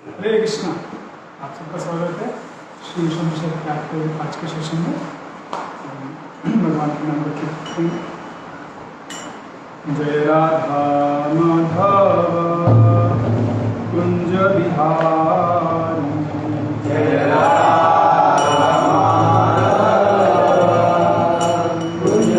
हरे कृष्णा, आप सबका स्वागत है श्री विश्व के आज के सेशन में। भगवान के नाम पर कीर्तन। जय राधा माधव कुंज बिहारी, जय राधा कुंज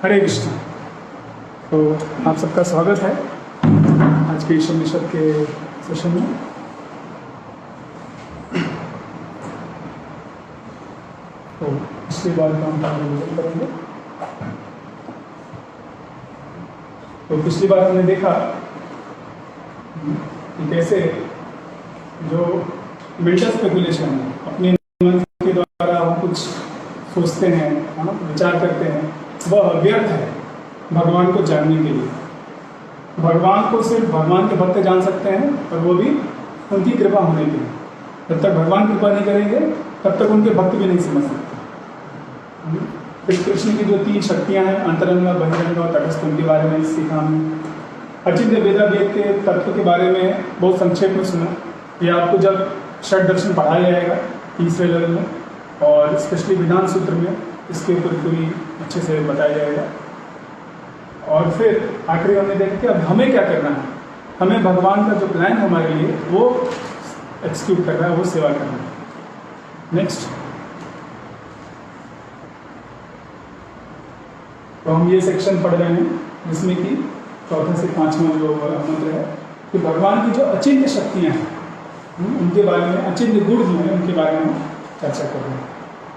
हरे कृष्ण। तो आप सबका स्वागत है आज के ईशोपनिषद के सेशन में। तो पिछली बार का हम रिवीजन करेंगे। तो पिछली बार हमने देखा कि कैसे जो मेंटल स्पेकुलेशन है, अपने मन के द्वारा हम कुछ सोचते हैं, विचार करते हैं, वह व्यर्थ है भगवान को जानने के लिए। भगवान को सिर्फ भगवान के भक्त जान सकते हैं, और वो भी उनकी कृपा होने के लिए। जब तक भगवान कृपा नहीं करेंगे तब तक उनके भक्त भी नहीं समझ सकते। फिर कृष्ण की जो 3 शक्तियाँ हैं, अंतरंग, बहिरंग और तटस्थ, उनके बारे में सीखा हमने। अचिंत्य वेदावेद के तत्व के बारे में बहुत संक्षेप में सुना। ये आपको जब षड दर्शन पढ़ाया जाएगा 3रे लेवल में, और स्पेशली विधान सूत्र में इसके ऊपर पूरी अच्छे से बताया जाएगा। और फिर आखिरी हमने देखा कि अब हमें क्या करना है। हमें भगवान का जो प्लान है हमारे लिए वो एक्सिक्यूट करना है, वो सेवा करना है। नेक्स्ट, तो हम ये सेक्शन पढ़ रहे हैं जिसमें कि 4 से 5वां जो मंत्र है कि भगवान की जो अचिंत्य शक्तियाँ हैं उनके बारे में, अचिंत्य गुण जो है उनके बारे में चर्चा कर रहे हैं।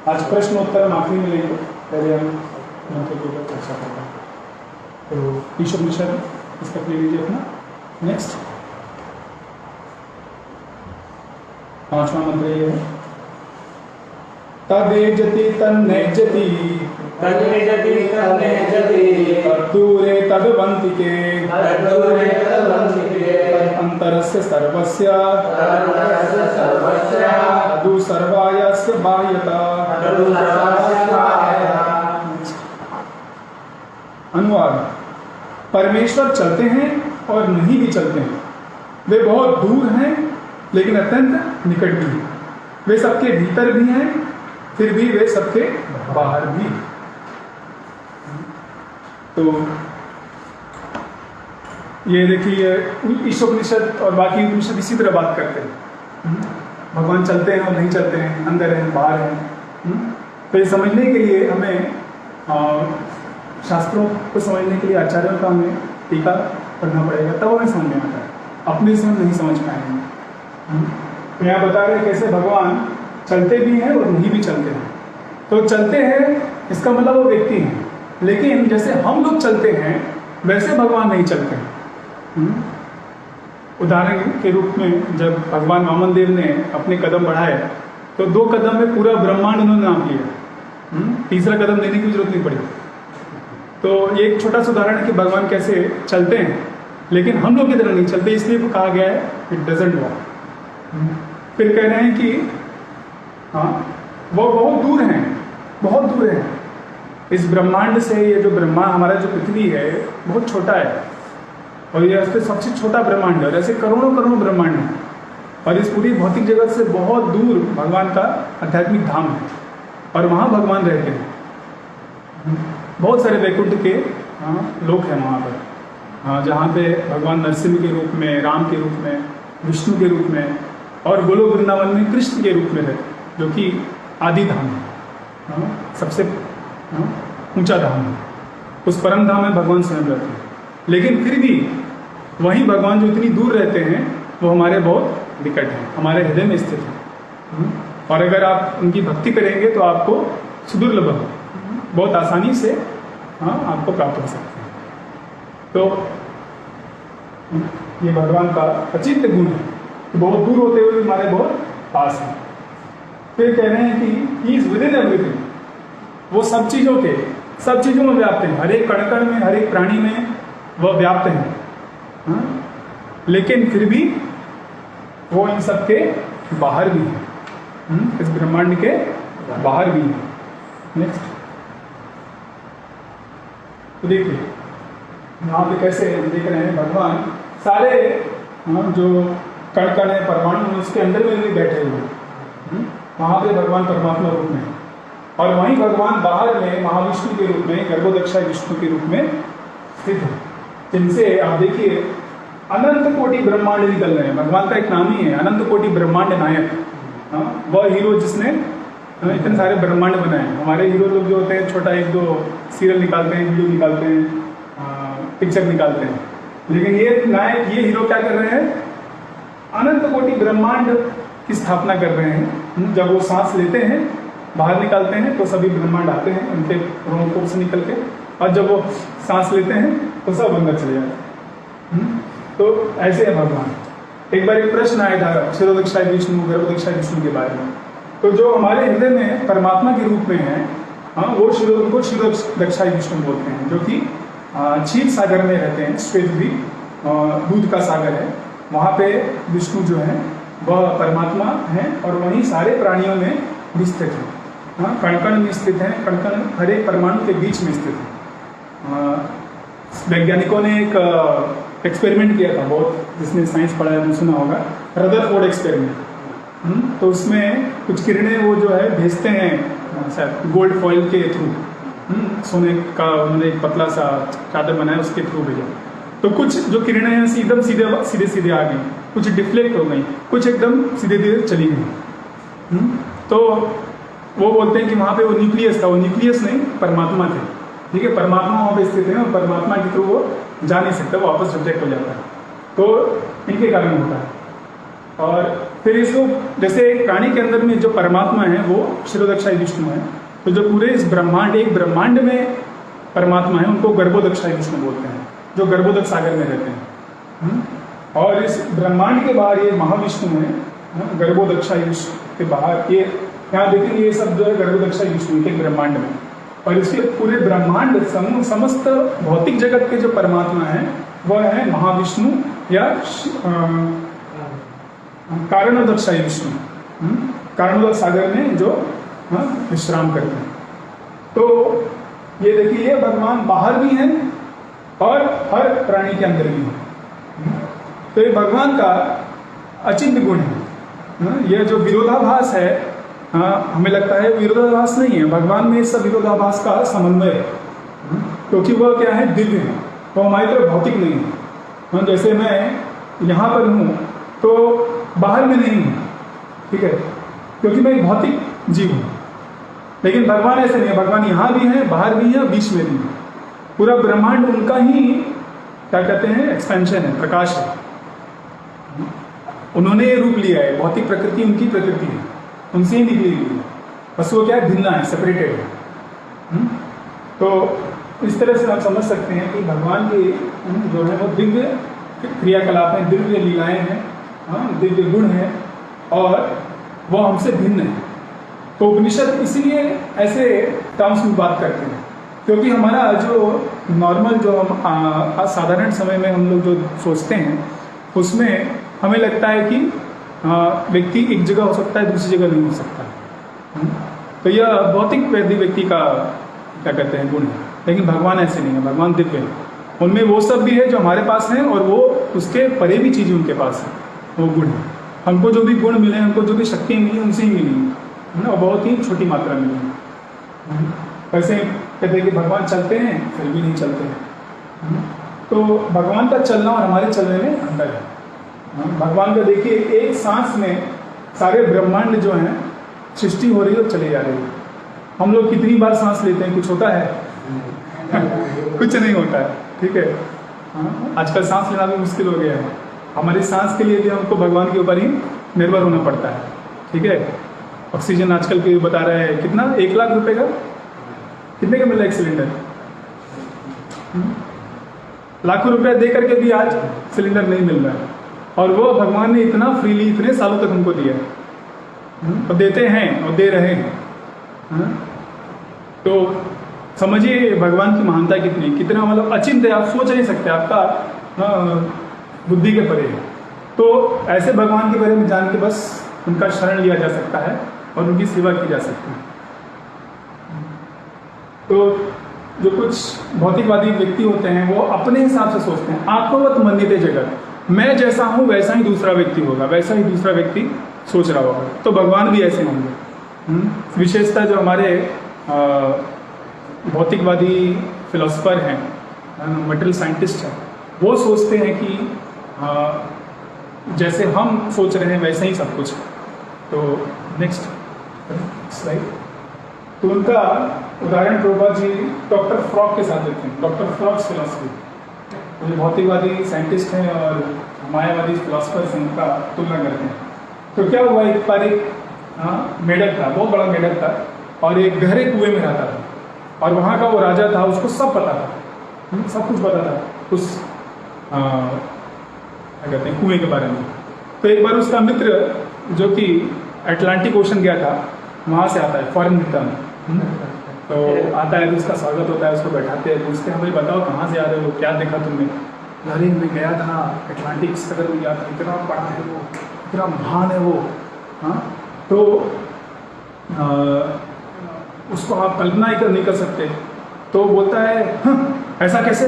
आज प्रश्नोत्तर हम आखिरी में लेंगे, पहले हम मंत्र के ऊपर चर्चा कर रहे हैं। तो ईशोपनिषद इसका ले लीजिए अपना। नेक्स्ट, 5वां मंत्र ये है, तदेजति तन्नेजति तन्नेजति तन्नेजति तद्दूरे तद्वन्तिके तद्दूरे तद्वन्तिके तदन्तरस्य सर्वस्य सर्वस्य तदु सर्वायस्य बाह्यता। तदु सर्वस्य बाह्यता। अनुवाद, परमेश्वर चलते हैं और नहीं भी चलते हैं। वे बहुत दूर हैं लेकिन अत्यंत निकट भी हैं। वे सबके भीतर भी हैं, फिर भी वे सबके बाहर भी। तो ये देखिए, ईशोपनिषद और बाकी उपनिषद इसी तरह बात करते हैं। भगवान चलते हैं और नहीं चलते हैं, अंदर हैं बाहर हैं। तो ये समझने के लिए हमें शास्त्रों को समझने के लिए आचार्यों का हमें टीका पढ़ना पड़ेगा, तब हमें समझ में आता है। अपने से हम नहीं समझ पाएंगे। तो यहाँ बता रहे कैसे भगवान चलते भी हैं और नहीं भी चलते हैं। तो चलते हैं इसका मतलब वो व्यक्ति हैं, लेकिन जैसे हम लोग चलते हैं वैसे भगवान नहीं चलते हैं। उदाहरण के रूप में जब भगवान वामन देव ने अपने कदम बढ़ाए तो 2 कदम में पूरा ब्रह्मांड उन्होंने नाम लिया, 3रा कदम लेने की जरूरत नहीं पड़ी। तो ये एक छोटा सा उदाहरण है कि भगवान कैसे चलते हैं, लेकिन हम लोग की तरह नहीं चलते, इसलिए कहा गया है इट डजंट वॉक। फिर कह रहे हैं कि हाँ, वो बहुत दूर हैं, बहुत दूर हैं इस ब्रह्मांड से। ये जो ब्रह्मांड हमारा जो पृथ्वी है बहुत छोटा है, और ये उसके सबसे छोटा ब्रह्मांड है, और ऐसे करोड़ों करोड़ों ब्रह्मांड हैं। और इस पूरी भौतिक जगत से बहुत दूर भगवान का आध्यात्मिक धाम है, और वहाँ भगवान रहते हैं। बहुत सारे वैकुंठ के लोक हैं वहाँ पर, जहाँ पे भगवान नरसिंह के रूप में, राम के रूप में, विष्णु के रूप में, और गोलोक वृंदावन में कृष्ण के रूप में रहते, जो कि आदि धाम है, सबसे ऊंचा धाम है। उस परम धाम में भगवान स्वयं रहते हैं। लेकिन फिर भी वहीं भगवान जो इतनी दूर रहते हैं वो हमारे बहुत निकट हैं, हमारे हृदय में स्थित हैं। और अगर आप उनकी भक्ति करेंगे तो आपको सुदुर्लभ, बहुत आसानी से आपको प्राप्त हो सकते हैं। तो ये भगवान का अचिंत्य गुण है कि बहुत दूर होते हुए हमारे बहुत पास हैं। फिर कह रहे हैं कि he is with in everything, वो सब चीज़ों में व्याप्त हैं, हर एक कण कण में, हर एक प्राणी में वह व्याप्त हैं। लेकिन फिर भी वो इन सब के बाहर भी हैं, इस ब्रह्मांड के बाहर भी हैं। नेक्स्ट, तो देखिए यहाँ पे कैसे हम देख रहे हैं भगवान सारे जो कण कण है, परमाणु, उसके अंदर में भी बैठे हुए हैं। वहाँ पे भगवान परमात्मा रूप में, और वहीं भगवान बाहर में महाविष्णु के रूप में, गर्भोदक्षा विष्णु के रूप में स्थित है, जिनसे आप देखिए अनंत कोटि ब्रह्मांड निकल रहे हैं। भगवान का एक नाम ही है अनंत कोटि ब्रह्मांड नायक। वह हीरो जिसने इतने सारे ब्रह्मांड बनाए हैं। हमारे हीरो लोग जो होते हैं छोटा एक दो सीरियल निकालते हैं, वीडियो निकालते हैं, पिक्चर निकालते हैं, लेकिन ये नायक, ये हीरो क्या कर रहे हैं? अनंत कोटि ब्रह्मांड की स्थापना कर रहे हैं। जब वो सांस लेते हैं, बाहर निकालते हैं, तो सभी ब्रह्मांड आते हैं उनके रोमकूप से निकल के, और जब वो सांस लेते हैं तो सब अंदर चले जाते हैं। तो ऐसे है भगवान। एक बार एक प्रश्न आया था क्षीरोदक्षाय विष्णु, गर्भोदक्षाय विष्णु के बारे में। तो जो हमारे हृदय में परमात्मा के रूप में है, हाँ, वो उनको क्षीरोदक्षाय विष्णु बोलते हैं, जो कि क्षीर सागर में रहते हैं। श्वेतद्वीप दूध का सागर है, वहाँ पे विष्णु जो है वह परमात्मा है, और वहीं सारे प्राणियों में भी स्थित है। हाँ, कण कण में स्थित है, कण कण हर एक परमाणु के बीच में स्थित है। वैज्ञानिकों ने एक एक्सपेरिमेंट किया था, बहुत जिसने साइंस पढ़ा है सुना होगा, रदरफोर्ड एक्सपेरिमेंट। तो उसमें कुछ किरणें वो जो है भेजते हैं शायद गोल्ड फॉइल के थ्रू, सोने का उन्होंने एक पतला सा चादर बनाया, उसके थ्रू भेजा। तो कुछ जो किरणें हैं एकदम सीधे सीधे आ गई, कुछ डिफ्लेक्ट हो गई, कुछ एकदम सीधे सीधे चली गई। तो वो बोलते हैं कि वहाँ पे वो न्यूक्लियस था, वो न्यूक्लियस नहीं, परमात्मा थे। ठीक है, परमात्मा वहाँ पे स्थित है, और परमात्मा के थ्रू वो जा नहीं सकता, वो वापस रिजेक्ट हो जाता है। तो इनके कारण होता है। और फिर इसको, जैसे प्राणी के अंदर में जो परमात्मा है वो क्षीरोदक्षाय विष्णु है, तो जो पूरे इस ब्रह्मांड, एक ब्रह्मांड में परमात्मा है, उनको गर्भोदक्षाय विष्णु बोलते हैं, जो गर्भोदक सागर में रहते हैं। और इस ब्रह्मांड के बाहर ये महाविष्णु है, गर्भोदक्षाय विष्णु के बाहर। ये यहाँ देखेंगे, ये सब जो है गर्भोदक्षाय विष्णु के ब्रह्मांड में, और इसके पूरे ब्रह्मांड समस्त भौतिक जगत के जो परमात्मा है वह है महाविष्णु या कारणोदक्षाय विष्णु, कारणोदक सागर में जो विश्राम करते हैं। तो ये देखिए, ये भगवान बाहर भी हैं और हर प्राणी के अंदर भी है। तो ये भगवान का अचिंत्य गुण है। यह जो विरोधाभास है, हमें लगता है विरोधाभास नहीं है, भगवान में इस सब विरोधाभास का समन्वय है, क्योंकि वह क्या है? दिव्य है, वो हमारी तरह भौतिक नहीं है। जैसे मैं यहाँ पर हूँ तो बाहर में नहीं हूँ, ठीक है, क्योंकि मैं एक भौतिक जीव हूँ। लेकिन भगवान ऐसे नहीं है, भगवान यहाँ भी है, बाहर भी है, बीच में भी है। पूरा ब्रह्मांड उनका ही क्या कहते हैं? एक्सपेंशन है, प्रकाश है। उन्होंने ये रूप लिया है, भौतिक प्रकृति उनकी प्रकृति है, उनसे ही निकली हुई है, बस वो क्या है? भिन्न है, सेपरेटेड है। तो इस तरह से आप समझ सकते हैं कि भगवान के जो है वो दिव्य क्रियाकलाप हैं, दिव्य लीलाएं हैं, दिव्य गुण हैं, और वो हमसे भिन्न है। तो उपनिषद इसीलिए ऐसे टर्म्स में बात करते हैं, क्योंकि हमारा जो नॉर्मल, जो हम साधारण समय में हम लोग जो सोचते हैं, उसमें हमें लगता है कि व्यक्ति एक जगह हो सकता है, दूसरी जगह नहीं हो सकता। तो यह भौतिक व्यक्ति का क्या कहते हैं? गुण है। लेकिन भगवान ऐसे नहीं है, भगवान दिव्य है, उनमें वो सब भी है जो हमारे पास है, और वो उसके परे भी चीज़ें उनके पास है, वो गुण है। हमको जो भी गुण मिले, हमको जो भी शक्ति मिली, उनसे ही मिली है ना, और बहुत ही छोटी मात्रा में मिली है। वैसे कहते हैं कि भगवान चलते हैं, फिर भी नहीं चलते हैं। तो भगवान का चलना और हमारे चलने में अंतर है। भगवान का देखिए, एक सांस में सारे ब्रह्मांड जो हैं सृष्टि हो रही है और चले जा रही है। हम लोग कितनी बार सांस लेते हैं? कुछ होता है? कुछ नहीं होता है, ठीक है। आजकल सांस लेना भी मुश्किल हो गया है। हमारी सांस के लिए भी हमको भगवान के ऊपर ही निर्भर होना पड़ता है, ठीक है। ऑक्सीजन आजकल के बता रहे हैं कितना, 1 लाख रुपए का, कितने का मिल रहा है एक सिलेंडर? लाखों रुपया दे करके भी आज सिलेंडर नहीं मिल रहा है, और वो भगवान ने इतना फ्रीली इतने सालों तक हमको दिया है, और देते हैं और दे रहे हैं। तो समझिए भगवान की महानता कितनी, कितना मतलब अचिंत्य, आप सोच नहीं सकते, आपका बुद्धि के परे है। तो ऐसे भगवान के बारे में जान के बस उनका शरण लिया जा सकता है और उनकी सेवा की जा सकती है। तो जो कुछ भौतिकवादी व्यक्ति होते हैं वो अपने हिसाब से सोचते हैं, आत्मवत मन्यते जगत, मैं जैसा हूँ वैसा ही दूसरा व्यक्ति होगा, वैसा ही दूसरा व्यक्ति सोच रहा होगा। तो भगवान भी ऐसे होंगे। विशेषता जो हमारे भौतिकवादी फिलोसफर हैं, मटेरियल साइंटिस्ट हैं, वो सोचते हैं कि जैसे हम सोच रहे हैं वैसे ही सब कुछ। तो नेक्स्ट राइट। तो उनका उदाहरण प्रभुपाद जी डॉक्टर फ्रॉग के साथ देते हैं। डॉक्टर फ्रॉग्स फिलॉसफी, जो भौतिकवादी साइंटिस्ट हैं और मायावादी फिलोसफर्स हैं, उनका तुलना करते हैं। तो क्या हुआ, एक बार एक मेढक था, बहुत बड़ा मेढक था, और एक गहरे कुएं में रहता था, और वहाँ का वो राजा था, उसको सब पता था, सब कुछ पता था उस क्या कहते हैं कुएं के बारे में। तो एक बार उसका मित्र जो कि अटलांटिक ओशन गया था, वहाँ से आता है फॉरेन रिटर्न, तो आता है तो उसका स्वागत होता है, उसको बैठाते हैं, पूछते हैं भाई बताओ कहाँ से आ रहे हो, क्या देखा तुमने? अरे मैं गया था अटलांटिक सागर में गया था, इतना बड़ा है वो, इतना महान है वो। हाँ, तो उसको आप कल्पना ही नहीं कर सकते। तो बोलता है ऐसा कैसे?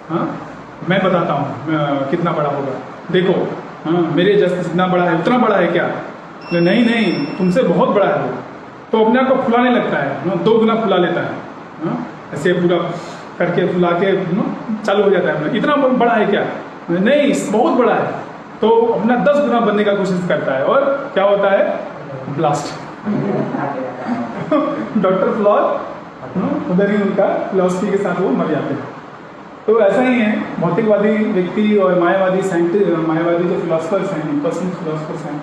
हाँ, मैं बताता हूँ कितना बड़ा होगा, देखो हाँ मेरे जैसे जितना बड़ा है उतना बड़ा है क्या? नहीं नहीं, तुमसे बहुत बड़ा है वो। तो अपने आप को फुलाने लगता है, 2 गुना फुला लेता है, ऐसे पूरा करके फुला के चालू हो जाता है, इतना बड़ा है क्या? नहीं बहुत बड़ा है। तो अपना 10 गुना बनने का कोशिश करता है, और क्या होता है? ब्लास्ट। डॉक्टर फ्रॉग उधर ही उनका फिलॉसफी के साथ वो मर जाते हैं। तो ऐसा ही है, भौतिकवादी व्यक्ति और मायावादी साइंटिस्ट, मायावादी जो फिलोसफर्स हैं, पर्सनल फिलोसफर्स हैं,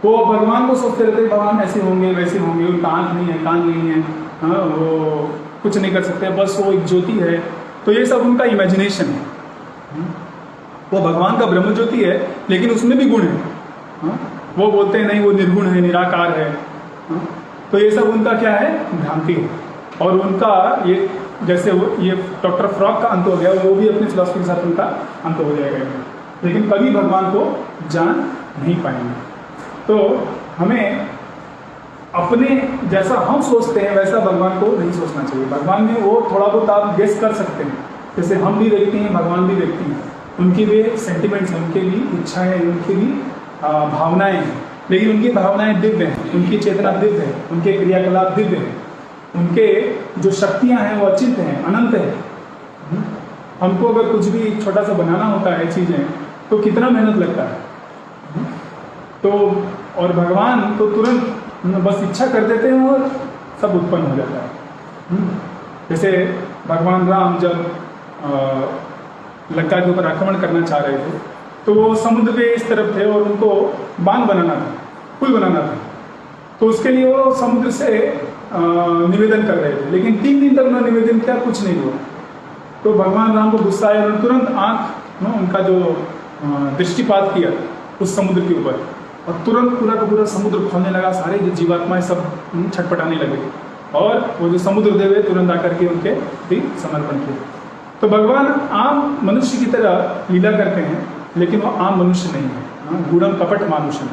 वो भगवान को सोचते रहते हैं भगवान ऐसे होंगे वैसे होंगे, उनका आँख नहीं है, कान नहीं है, हाँ वो कुछ नहीं कर सकते, बस वो एक ज्योति है। तो ये सब उनका इमेजिनेशन है। वो भगवान का ब्रह्म ज्योति है, लेकिन उसमें भी गुण है। हाँ? वो बोलते हैं नहीं वो निर्गुण है, निराकार है। हाँ? तो ये सब उनका क्या है? भ्रांति है। और उनका ये जैसे ये डॉक्टर फ्रॉग का अंत हो गया, वो भी अपने फिलॉसफी के साथ उनका अंत हो जाएगा, लेकिन कभी भगवान को जान नहीं पाएंगे। तो हमें अपने जैसा हम सोचते हैं वैसा भगवान को नहीं सोचना चाहिए। भगवान में वो थोड़ा बहुत आप गेस कर सकते हैं, जैसे हम भी व्यक्ति हैं, भगवान भी व्यक्ति हैं, उनकी भी सेंटिमेंट्स हैं, उनके भी इच्छाएं हैं, उनकी भी भावनाएं हैं, लेकिन उनकी भावनाएं दिव्य हैं, उनकी चेतना दिव्य है, उनके क्रियाकलाप दिव्य हैं, उनके जो शक्तियां हैं वो अचिंत्य हैं, अनंत है। हमको अगर कुछ भी छोटा सा बनाना होता है चीज़ें, तो कितना मेहनत लगता है। तो और भगवान तो तुरंत बस इच्छा कर देते हैं और सब उत्पन्न हो जाता है। जैसे भगवान राम जब लंका के ऊपर आक्रमण करना चाह रहे थे, तो वो समुद्र के इस तरफ थे और उनको बांध बनाना था, पुल बनाना था। तो उसके लिए वो समुद्र से निवेदन कर रहे थे, लेकिन 3 दिन तक उन्होंने निवेदन किया, कुछ नहीं हुआ। तो भगवान राम को गुस्सा आया, उन्होंने तुरंत आँख उनका जो दृष्टिपात किया उस समुद्र के ऊपर, और तुरंत पूरा का पूरा समुद्र खोलने लगा, सारे जो जीवात्माएं सब छटपटाने लगे, और वो जो समुद्र देव है तुरंत आकर के उनके भी समर्पण किया। तो भगवान आम मनुष्य की तरह लीला करते हैं, लेकिन वो आम मनुष्य नहीं है, गूढ़म कपट मानुषम।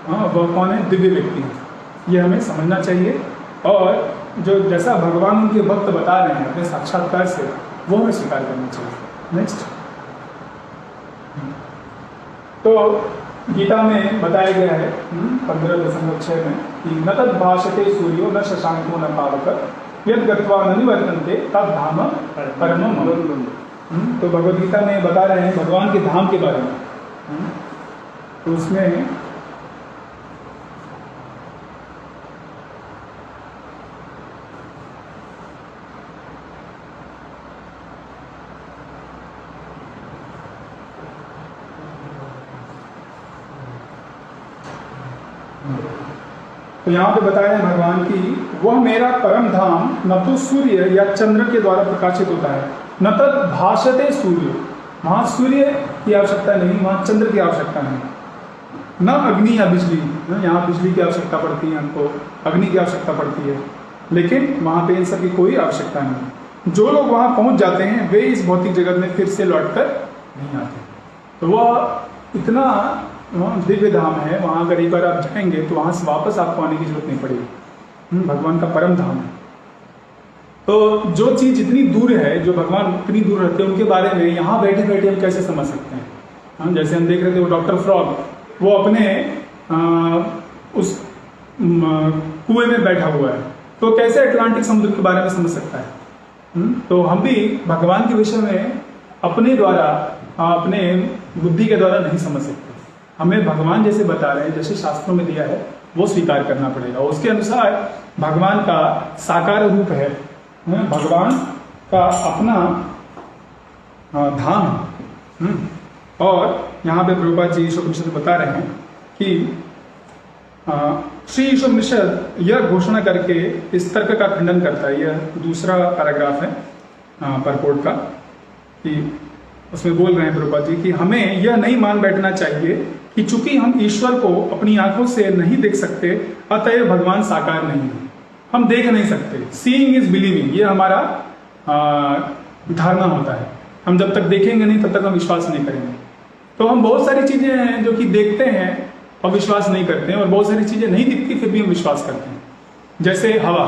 वह कौन है? दिव्य व्यक्ति है। ये हमें समझना चाहिए, और जो जैसा भगवान उनके भक्त बता रहे हैं अपने साक्षात्कार से, वो हमें स्वीकार करना चाहिए। नेक्स्ट, तो गीता में बताया गया है 15.6 में कि न तद भाषते सूर्यो न शशांको न पावक यद गत्वा न निवर्तन्ते तद धाम परमम मम। तो भगवद गीता में बता रहे हैं भगवान के धाम के बारे में। तो उसमें तो यहाँ पे बताया है भगवान की वह मेरा परम धाम न तो सूर्य या चंद्र के द्वारा प्रकाशित होता है, न तद भाषते सूर्य, वहाँ सूर्य की आवश्यकता नहीं, वहाँ चंद्र की आवश्यकता नहीं, न अग्नि या बिजली, यहाँ बिजली की आवश्यकता पड़ती है हमको, अग्नि की आवश्यकता पड़ती है, लेकिन वहाँ पे इन सब की कोई आवश्यकता नहीं। जो लोग वहाँ पहुँच जाते हैं वे इस भौतिक जगत में फिर से लौट कर नहीं आते। तो वह इतना दिव्य धाम है, वहाँ अगर एक बार आप जाएंगे तो वहाँ से वापस आपको आने की जरूरत नहीं पड़ेगी। भगवान का परम धाम है। तो जो चीज़ इतनी दूर है, जो भगवान इतनी दूर रहते हैं, उनके बारे में यहाँ बैठे बैठे हम कैसे समझ सकते हैं? हम जैसे हम देख रहे थे वो डॉक्टर फ्रॉग, वो अपने उस कुएं में बैठा हुआ है, तो कैसे अटलांटिक समुद्र के बारे में समझ सकता है? तो हम भी भगवान के विषय में अपने द्वारा, अपने बुद्धि के द्वारा नहीं समझ सकते। हमें भगवान जैसे बता रहे हैं, जैसे शास्त्रों में दिया है, वो स्वीकार करना पड़ेगा। उसके अनुसार भगवान का साकार रूप है, भगवान का अपना धाम है। और यहाँ पे प्रभुपाद जी ईशोपनिषद बता रहे हैं कि श्री ईशोपनिषद यह घोषणा करके इस तर्क का खंडन करता है। यह दूसरा पैराग्राफ है परपोर्ट का, कि उसमें बोल रहे हैं प्रभुपाद जी कि हमें यह नहीं मान बैठना चाहिए कि चूंकि हम ईश्वर को अपनी आंखों से नहीं देख सकते, अतएव भगवान साकार नहीं है। हम देख नहीं सकते, सीइंग इज बिलीविंग, ये हमारा धारणा होता है। हम जब तक देखेंगे नहीं तब तक हम विश्वास नहीं करेंगे। तो हम बहुत सारी चीजें हैं जो कि देखते हैं और विश्वास नहीं करते हैं, और बहुत सारी चीजें नहीं दिखती फिर भी हम विश्वास करते हैं। जैसे हवा,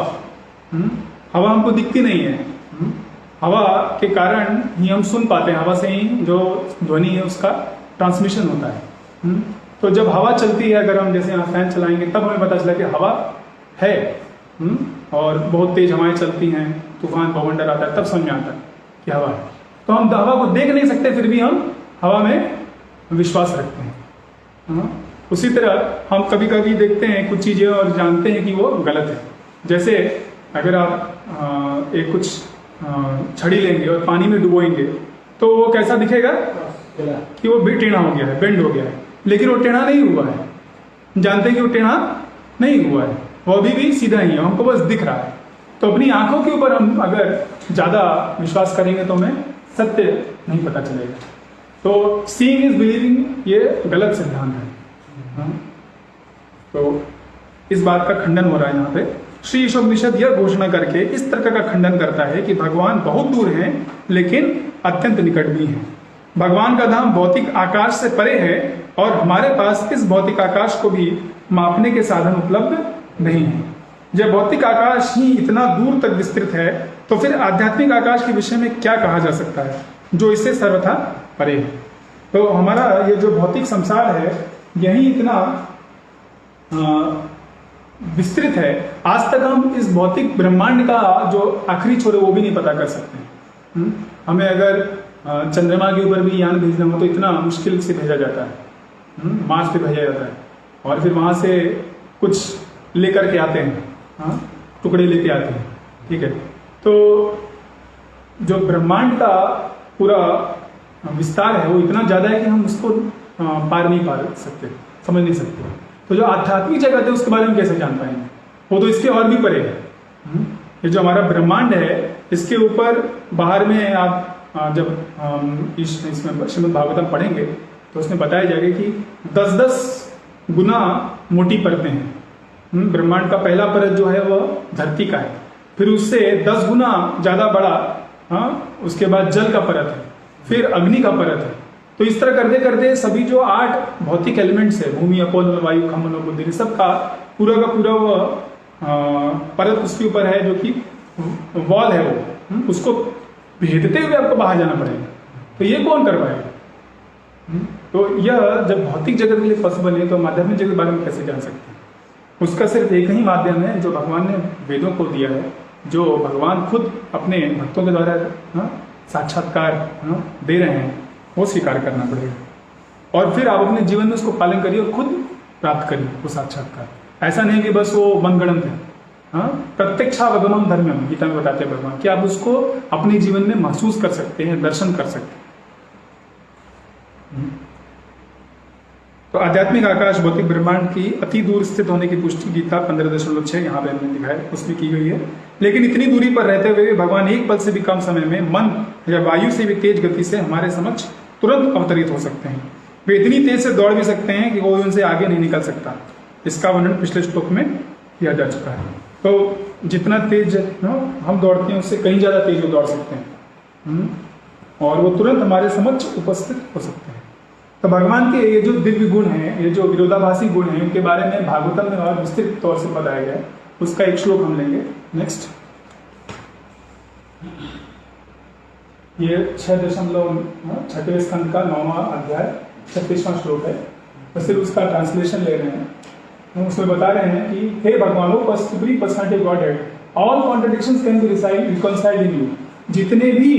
हवा हमको दिखती नहीं है, हवा के कारण ही हम सुन पाते हैं, हवा से ही जो ध्वनि है उसका ट्रांसमिशन होता है। तो जब हवा चलती है, अगर हम जैसे यहाँ फैन चलाएंगे तब हमें पता चला कि हवा है, और बहुत तेज हवाएं चलती हैं, तूफान बवंडर आता है, तब समझ में आता है कि हवा है। तो हम हवा को देख नहीं सकते फिर भी हम हवा में विश्वास रखते हैं। उसी तरह हम कभी कभी देखते हैं कुछ चीजें और जानते हैं कि वो गलत है। जैसे अगर आप एक कुछ छड़ी लेंगे और पानी में डुबोएंगे तो वो कैसा दिखेगा कि वो भी टेढ़ा हो गया है, बेंड हो गया है, लेकिन वो टेढ़ा नहीं हुआ है। जानते हैं कि वो टेढ़ा नहीं हुआ है, वो अभी भी सीधा ही है, हमको बस दिख रहा है। तो अपनी आंखों के ऊपर हम अगर ज्यादा विश्वास करेंगे तो हमें सत्य नहीं पता चलेगा। तो सीइंग इज बिलीविंग ये गलत सिद्धांत है। तो इस बात का खंडन हो रहा है यहाँ पे। श्री ईशोपनिषद यह घोषणा करके इस तर्क का खंडन करता है कि भगवान बहुत दूर हैं लेकिन अत्यंत निकट भी हैं। भगवान का धाम भौतिक आकाश से परे है और हमारे पास इस भौतिक आकाश को भी मापने के साधन उपलब्ध नहीं है। जब भौतिक आकाश ही इतना दूर तक विस्तृत है तो फिर आध्यात्मिक आकाश के विषय में क्या कहा जा सकता है जो इससे सर्वथा परे है। तो हमारा ये जो भौतिक संसार है यही इतना विस्तृत है, आज तक हम इस भौतिक ब्रह्मांड का जो आखिरी छोर है वो भी नहीं पता कर सकते। हमें अगर चंद्रमा के ऊपर भी यान भेजना हो तो इतना मुश्किल से भेजा जाता है, मार्स पे भेजा जाता है, और फिर वहां से कुछ लेकर के आते हैं, टुकड़े लेके आते हैं, ठीक है। तो जो ब्रह्मांड का पूरा विस्तार है वो इतना ज्यादा है कि हम उसको पार नहीं पा सकते, समझ नहीं सकते। तो जो आध्यात्मिक जगत है उसके बारे में कैसे जान पाएंगे, वो तो इसके और भी परे है। ये जो हमारा ब्रह्मांड है इसके ऊपर बाहर में आप जब इसमें श्रीमद् भागवतम पढ़ेंगे तो उसमें बताया जाएगा कि 10-10 गुना मोटी परतें हैं। ब्रह्मांड का पहला परत जो है वह धरती का है, फिर उससे 10 गुना ज्यादा बड़ा उसके बाद जल का परत है, फिर अग्नि का परत है। तो इस तरह करते करते सभी जो 8 भौतिक एलिमेंट्स है, भूमि, अपोल, वायु, खम, मनो, बुद्धि, सब का पूरा वह परत उसके ऊपर है जो कि वॉल है, वो उसको भेदते हुए आपको बाहर जाना पड़ेगा। तो ये कौन कर पाएगा? तो यह जब भौतिक जगत के लिए पॉसिबल है तो आध्यात्मिक जगत के बारे में कैसे जान सकते हैं? उसका सिर्फ एक ही माध्यम है जो भगवान ने वेदों को दिया है, जो भगवान खुद अपने भक्तों के द्वारा साक्षात्कार दे रहे हैं, वो स्वीकार करना पड़ेगा। और फिर आप अपने जीवन में उसको पालन करिए और खुद प्राप्त करिए वो साक्षात्कार। ऐसा नहीं कि बस वो मनगढ़ंत है। प्रत्यक्षावगमम धर्मम गीता में बताते हैं भगवान कि आप उसको अपने जीवन में महसूस कर सकते हैं, दर्शन कर सकते हैं। तो आध्यात्मिक आकाश भौतिक ब्रह्मांड की अति दूर स्थित होने की पुष्टि गीता 15.6 यहाँ पे हमने दिखाया, उसमें की गई है। लेकिन इतनी दूरी पर रहते हुए भगवान एक पल से भी कम समय में मन या वायु से भी तेज गति से हमारे समक्ष तुरंत अवतरित हो सकते हैं। वे इतनी तेज से दौड़ भी सकते हैं कि कोई उनसे आगे नहीं निकल सकता। इसका वर्णन पिछले श्लोक में किया जा चुका है। तो जितना तेज हम दौड़ते हैं उससे कहीं ज्यादा तेज वो दौड़ सकते हैं, और वो तुरंत हमारे समक्ष उपस्थित हो सकते हैं। तो भगवान के ये जो दिव्य गुण हैं, ये जो विरोधाभासी गुण हैं, उनके बारे में भागवतम में और विस्तृत तौर से बताया गया है। उसका एक श्लोक हम लेंगे नेक्स्ट। ये 6.6वें स्कंद का 9वां अध्याय 36वां श्लोक है। तो सिर्फ उसका ट्रांसलेशन ले रहे हैं। हम उसमें बता रहे हैं कि हे भगवान, O supreme personality of Godhead, all contradictions can be reconciled in you. जितने भी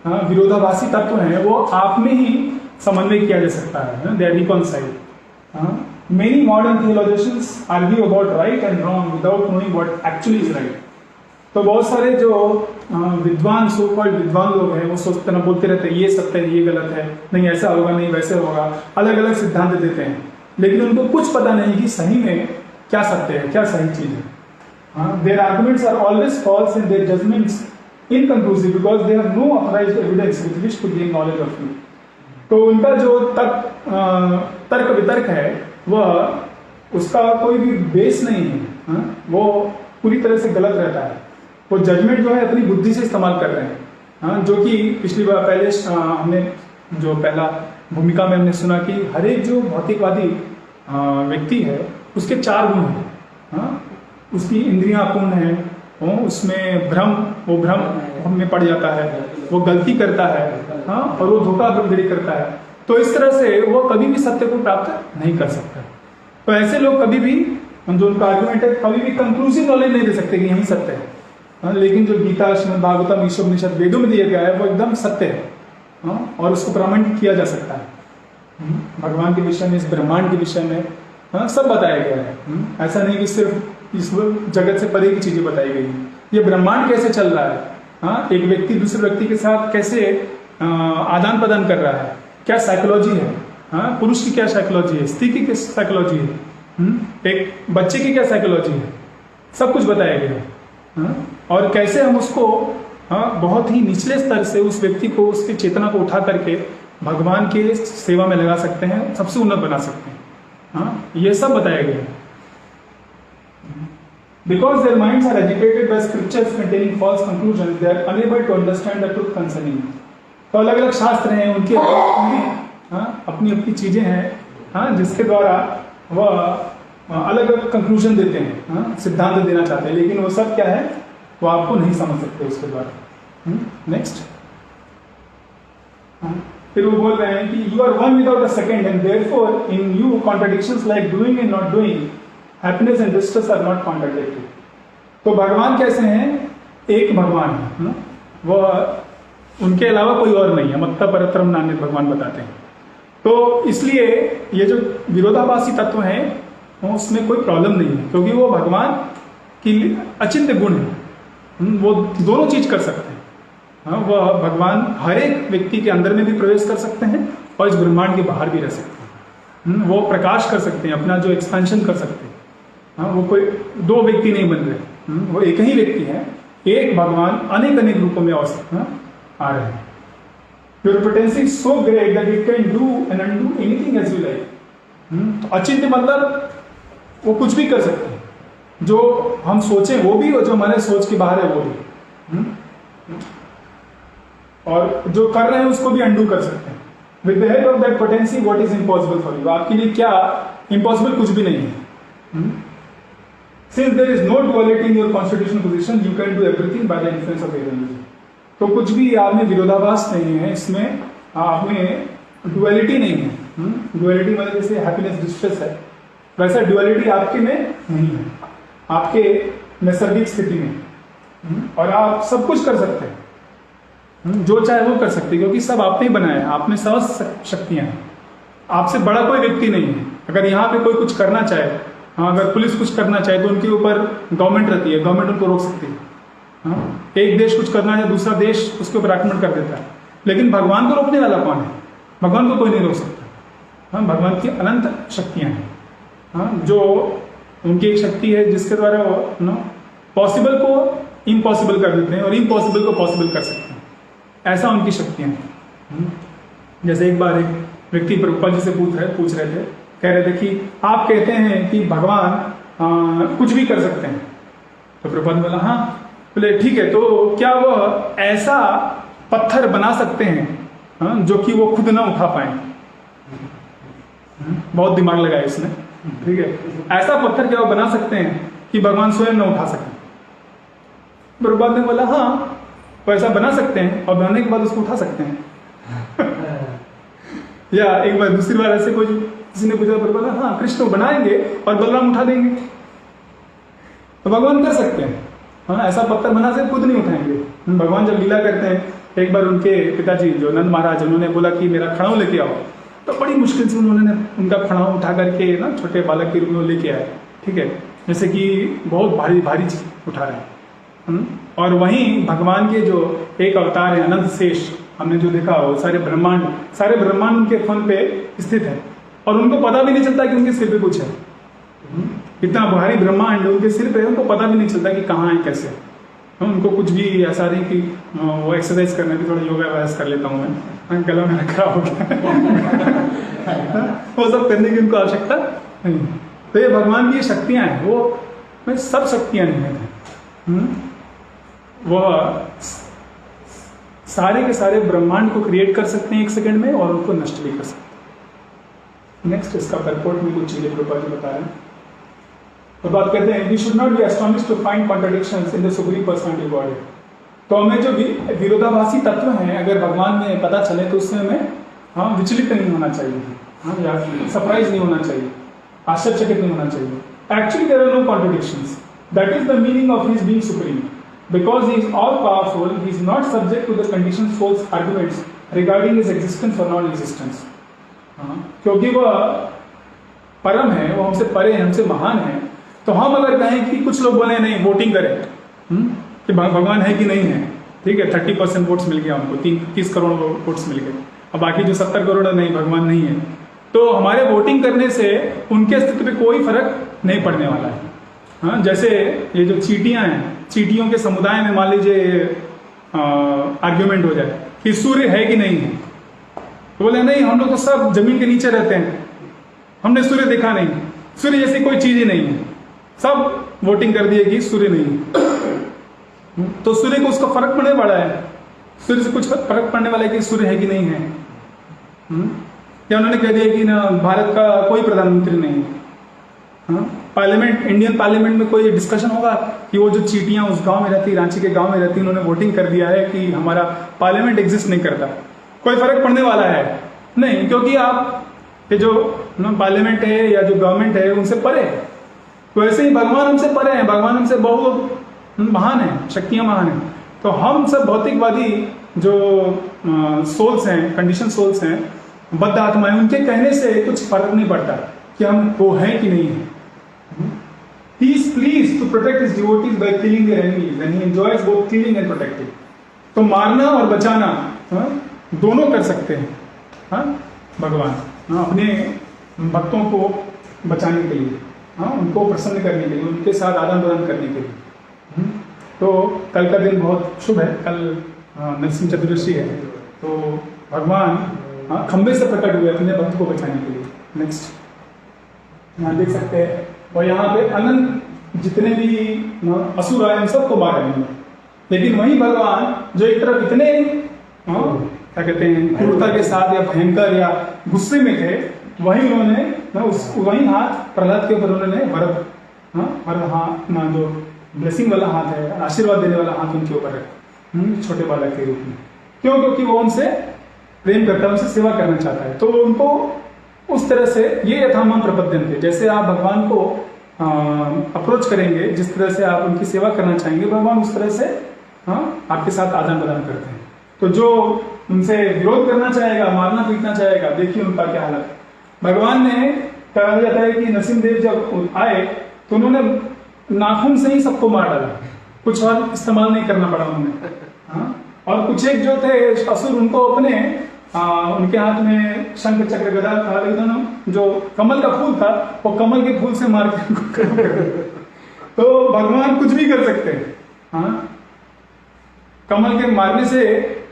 विरोधाभासी तत्व हैं वो आप में ही समन्वय किया जा सकता है, they are reconciled. Many modern theologians argue about right and wrong without knowing what actually is right. तो बहुत सारे जो विद्वान सो कॉल्ड विद्वान लोग हैं वो सोचते ना बोलते रहते हैं ये सत्य है ये गलत है, नहीं ऐसा होगा नहीं वैसे होगा, अलग अलग सिद्धांत देते हैं, लेकिन उनको कुछ पता नहीं कि सही में क्या सत्य है, क्या सही चीज है। Their arguments are always false and their judgments inconclusive because they have no authorized evidence with which to gain knowledge of truth. तो उनका जो तर्क वितर्क है वह उसका कोई भी बेस नहीं है, वो पूरी तरह से गलत रहता है। वो जजमेंट जो है अपनी बुद्धि से इस्तेमाल कर रहे हैं, जो कि पिछली बार पहले हमने जो पहला भूमिका में हमने सुना कि हर एक जो भौतिकवादी व्यक्ति है उसके 4 गुण हैं। उसकी इंद्रियां अपूर्ण है, उसमें वो भ्रम में पड़ जाता है, वो गलती करता है, और वो धोखाधड़ी करता है। तो इस तरह से वो कभी भी सत्य को प्राप्त नहीं कर सकता। तो ऐसे लोग कभी भी जो उनका आर्गुमेंट है कभी भी कंक्लूसिव नॉलेज नहीं दे सकते कि यही सत्य है। लेकिन जो गीता श्रीमद् भागवतम ईशोपनिषद वेदों में दिया गया है वो एकदम सत्य है, और उसको प्रमाणित किया जा सकता है। भगवान के विषय में, इस ब्रह्मांड के विषय में सब बताया गया है। ऐसा नहीं कि सिर्फ इस जगत से परे की चीजें बताई गई हैं। ये ब्रह्मांड कैसे चल रहा है, एक व्यक्ति दूसरे व्यक्ति के साथ कैसे आदान प्रदान कर रहा है, क्या साइकोलॉजी है, पुरुष की क्या साइकोलॉजी है, स्त्री की क्या साइकोलॉजी है, एक बच्चे की क्या साइकोलॉजी है, सब कुछ बताया गया है। और कैसे हम उसको बहुत ही निचले स्तर से उस व्यक्ति को, उसकी चेतना को उठा करके भगवान के सेवा में लगा सकते हैं, सबसे उन्नत बना सकते हैं, ये सब बताया गया है। Because their minds are agitated by scriptures containing false conclusions, they are unable to understand the truth concerning it. तो अलग अलग शास्त्र हैं, उनके अपनी अपनी चीजें हैं, जिसके द्वारा वह अलग अलग कंक्लूजन देते हैं, सिद्धांत देना चाहते हैं, लेकिन वो सब क्या है वो आपको नहीं समझ सकते उसके द्वारा। नेक्स्ट, फिर वो बोल रहे हैं कि you are one without a second and therefore in you contradictions like doing and not doing, happiness and distress are not contradictory. तो भगवान कैसे हैं, एक भगवान है, वह उनके अलावा कोई और नहीं है, मत्ता परतरम नान्यत भगवान बताते हैं। तो इसलिए ये जो विरोधाभासी तत्व हैं उसमें कोई प्रॉब्लम नहीं है, क्योंकि वो भगवान की अचिंत्य गुण है, वो दोनों चीज कर सकते हैं। वह भगवान हर एक व्यक्ति के अंदर में भी प्रवेश कर सकते हैं और इस ब्रह्मांड के बाहर भी रह सकते हैं। वो प्रकाश कर सकते हैं, अपना जो एक्सपेंशन कर सकते हैं। वो कोई 2 व्यक्ति नहीं बन रहे, वो एक ही व्यक्ति है, एक भगवान अनेक अनेक रूपों में आ रहे हैं। Your potency is so great that it can do and undo anything as you like। अचिंत्य मतलब वो कुछ भी कर सकते हैं, जो हम सोचें वो भी, और जो हमारे सोच के बाहर है वो भी, और जो कर रहे हैं उसको भी अंडू कर सकते हैं। With the help of that potency, what is impossible for you? आपके लिए क्या इम्पॉसिबल कुछ भी नहीं है। Since there is no duality in your constitutional position, you can do everything by the influence of religion। तो कुछ भी आप में विरोधाभास नहीं है, इसमें आप में डुअलिटी नहीं है। डुअलिटी मतलब जैसे हैप्पीनेस डिस्ट्रेस है, वैसा डुअलिटी आपके में नहीं है, आपके नैसर्गिक स्थिति में, और आप सब कुछ कर सकते हैं, जो चाहे वो कर सकते हैं, क्योंकि सब आपने ही बनाया है, आप में समस्त शक्तियां हैं, आपसे बड़ा कोई व्यक्ति नहीं है। अगर यहाँ पे कोई कुछ करना चाहे, अगर पुलिस कुछ करना चाहे तो उनके ऊपर गवर्नमेंट रहती है, गवर्नमेंट उनको रोक सकती है। एक देश कुछ करना है, दूसरा देश उसके ऊपर आक्रमण कर देता है, लेकिन भगवान को रोकने वाला कौन है? भगवान को कोई नहीं रोक सकता। भगवान की अनंत शक्तियां हैं, जो उनकी एक शक्ति है जिसके द्वारा वो पॉसिबल को इम्पॉसिबल कर देते हैं और इम्पॉसिबल को पॉसिबल कर सकते हैं, ऐसा उनकी शक्तियां हैं। जैसे एक बार एक व्यक्ति प्रभुपाद जी से पूछ रहे थे, कह रहे थे कि आप कहते हैं कि भगवान कुछ भी कर सकते हैं। तो प्रभुपाद बोला हाँ, बोले ठीक है, तो क्या वह ऐसा पत्थर बना सकते हैं जो कि वो खुद ना उठा पाए? बहुत दिमाग लगाया इसने, ठीक है, ऐसा पत्थर क्या वो बना सकते हैं कि भगवान स्वयं ना उठा सकें? प्रभुपाद ने बोला हाँ, वो ऐसा बना सकते हैं और बनाने के बाद उसको उठा सकते हैं। या एक बार दूसरी बार ऐसे कोई किसी ने पूछा, प्रभुपाद हाँ, कृष्ण बनाएंगे और बलराम उठा देंगे। तो भगवान कर सकते हैं, ऐसा पत्थर बना से खुद नहीं उठाएंगे। भगवान जब लीला करते हैं, एक बार उनके पिताजी जो नंद महाराज, उन्होंने बोला कि मेरा खड़ाऊ लेके आओ, तो बड़ी मुश्किल से उन्होंने उनका खड़ाऊ उठा करके ना छोटे बालक के रूप में लेके आए, ठीक है, जैसे कि बहुत भारी भारी चीज उठा रहे हैं। और वहीं भगवान के जो एक अवतार है अनंत शेष, हमने जो देखा वो सारे ब्रह्मांड उनके फन पे स्थित है और उनको पता भी नहीं चलता कि उनके सिर पे कुछ है। इतना भारी ब्रह्मांड उनके सिर पे है, उनको पता भी नहीं चलता कि कहाँ है कैसे है। उनको कुछ भी ऐसा नहीं कि वो एक्सरसाइज करने की थोड़ा योगा अभ्यास कर लेता हूँ मैं, गला मेरा खराब हो गया वो सब करने की उनको आवश्यकता नहीं। तो ये भगवान की शक्तियाँ हैं, वो में सब शक्तियाँ नहीं हैं। वो सारे के सारे ब्रह्मांड को क्रिएट कर सकते हैं 1 सेकंड में और उनको नष्ट भी कर सकते हैं। नेक्स्ट इसका परपोर्ट में कुछ चीजें प्रभुपाद जी बता रहे हैं। तो बात करते हैं, we should not be astonished to find contradictions in the supreme personality god. तो हमें जो विरोधाभासी तत्व हैं अगर भगवान में पता चले तो उससे हमें विचलित नहीं होना चाहिए, या सरप्राइज नहीं होना चाहिए, आश्चर्यचकित नहीं होना चाहिए। Actually there are no contradictions, that is the meaning of his being supreme. Because he is all powerful, he is not subject to the conditioned false arguments regarding his existence or non-existence. क्योंकि वह परम है, वो हमसे परे है, हमसे महान है। तो हम अगर कहें कि कुछ लोग बोले नहीं वोटिंग करें कि भगवान है कि नहीं है, ठीक है, 30% वोट्स मिल गया उनको, 30 करोड़ वोट्स मिल गए, अब बाकी जो 70 करोड़ नहीं, भगवान नहीं है, तो हमारे वोटिंग करने से उनके अस्तित्व पे कोई फर्क नहीं पड़ने वाला है। हाँ, जैसे ये जो चींटियां हैं, चींटियों के समुदाय में मान लीजिए आर्ग्यूमेंट हो जाए कि सूर्य है कि नहीं है, तो बोले नहीं हम लोग तो सब जमीन के नीचे रहते हैं, हमने सूर्य देखा नहीं, सूर्य जैसी कोई चीज ही नहीं है, सब वोटिंग कर दिए कि सूर्य नहीं है। तो सूर्य को उसका फर्क पड़ने वाला है, सूर्य से कुछ फर्क पड़ने वाला है कि सूर्य है कि नहीं है। या उन्होंने कह दिया कि ना भारत का कोई प्रधानमंत्री नहीं है, पार्लियामेंट, इंडियन पार्लियामेंट में कोई डिस्कशन होगा कि वो जो चींटियां उस गांव में रहती, रांची के गांव में रहती, उन्होंने वोटिंग कर दिया है कि हमारा पार्लियामेंट एग्जिस्ट नहीं करता, कोई फर्क पड़ने वाला है नहीं, क्योंकि आप ये जो पार्लियामेंट है या जो गवर्नमेंट है उनसे परे है। तो ऐसे ही भगवान हमसे परे हैं, भगवान हमसे बहुत महान है, शक्तियां महान है। तो हम सब भौतिकवादी जो सोल्स हैं, कंडीशन सोल्स हैं, बद्ध आत्माएं, उनके कहने से कुछ फर्क नहीं पड़ता कि हम वो हैं कि नहीं है। He is pleased to protect his devotees by killing their enemies and he enjoys both killing and protecting. तो मारना और बचाना दोनों कर सकते हैं भगवान अपने भक्तों को बचाने के लिए, उनको प्रसन्न करने के लिए, उनके साथ आदान प्रदान करने के लिए। तो कल का दिन बहुत शुभ है, कल नरसिंह चतुर्दशी है, तो भगवान खंबे से प्रकट हुए अपने भक्त को बचाने के लिए। नेक्स्ट यहाँ देख सकते हैं, और यहाँ पे अनंत जितने भी असुर आए उन सबको मारे उन्होंने, लेकिन वही भगवान जो एक तरफ इतने क्या कहते हैं क्रूरता के साथ या भयंकर या गुस्से में थे, वही उन्होंने वही हाथ प्रहलाद के ऊपर उन्होंने वरद हाथ ना जो ब्लेसिंग वाला हाथ है, आशीर्वाद देने वाला हाथ उनके ऊपर है, छोटे बालक के रूप में। क्यों? क्योंकि वो उनसे प्रेम करता है, उनसे सेवा करना चाहता है। तो उनको उस तरह से ये यथामान प्रपद्यन थे, जैसे आप भगवान को अप्रोच करेंगे, जिस तरह से आप उनकी सेवा करना चाहेंगे, भगवान उस तरह से आपके साथ आदान प्रदान करते हैं। तो जो उनसे विरोध करना चाहेगा, मारना पीटना चाहेगा, देखिए उनका क्या हालत है। भगवान ने कहा जाता है कि नरसिंहदेव जब आए तो उन्होंने नाखून से ही सबको मार डाला, कुछ और इस्तेमाल नहीं करना पड़ा उन्हें। और कुछ एक जो थे असुर, उनको अपने उनके हाथ में शंख चक्र गदा था, लेकिन जो कमल का फूल था वो कमल के फूल से मार के तो भगवान कुछ भी कर सकते हैं। कमल के मारने से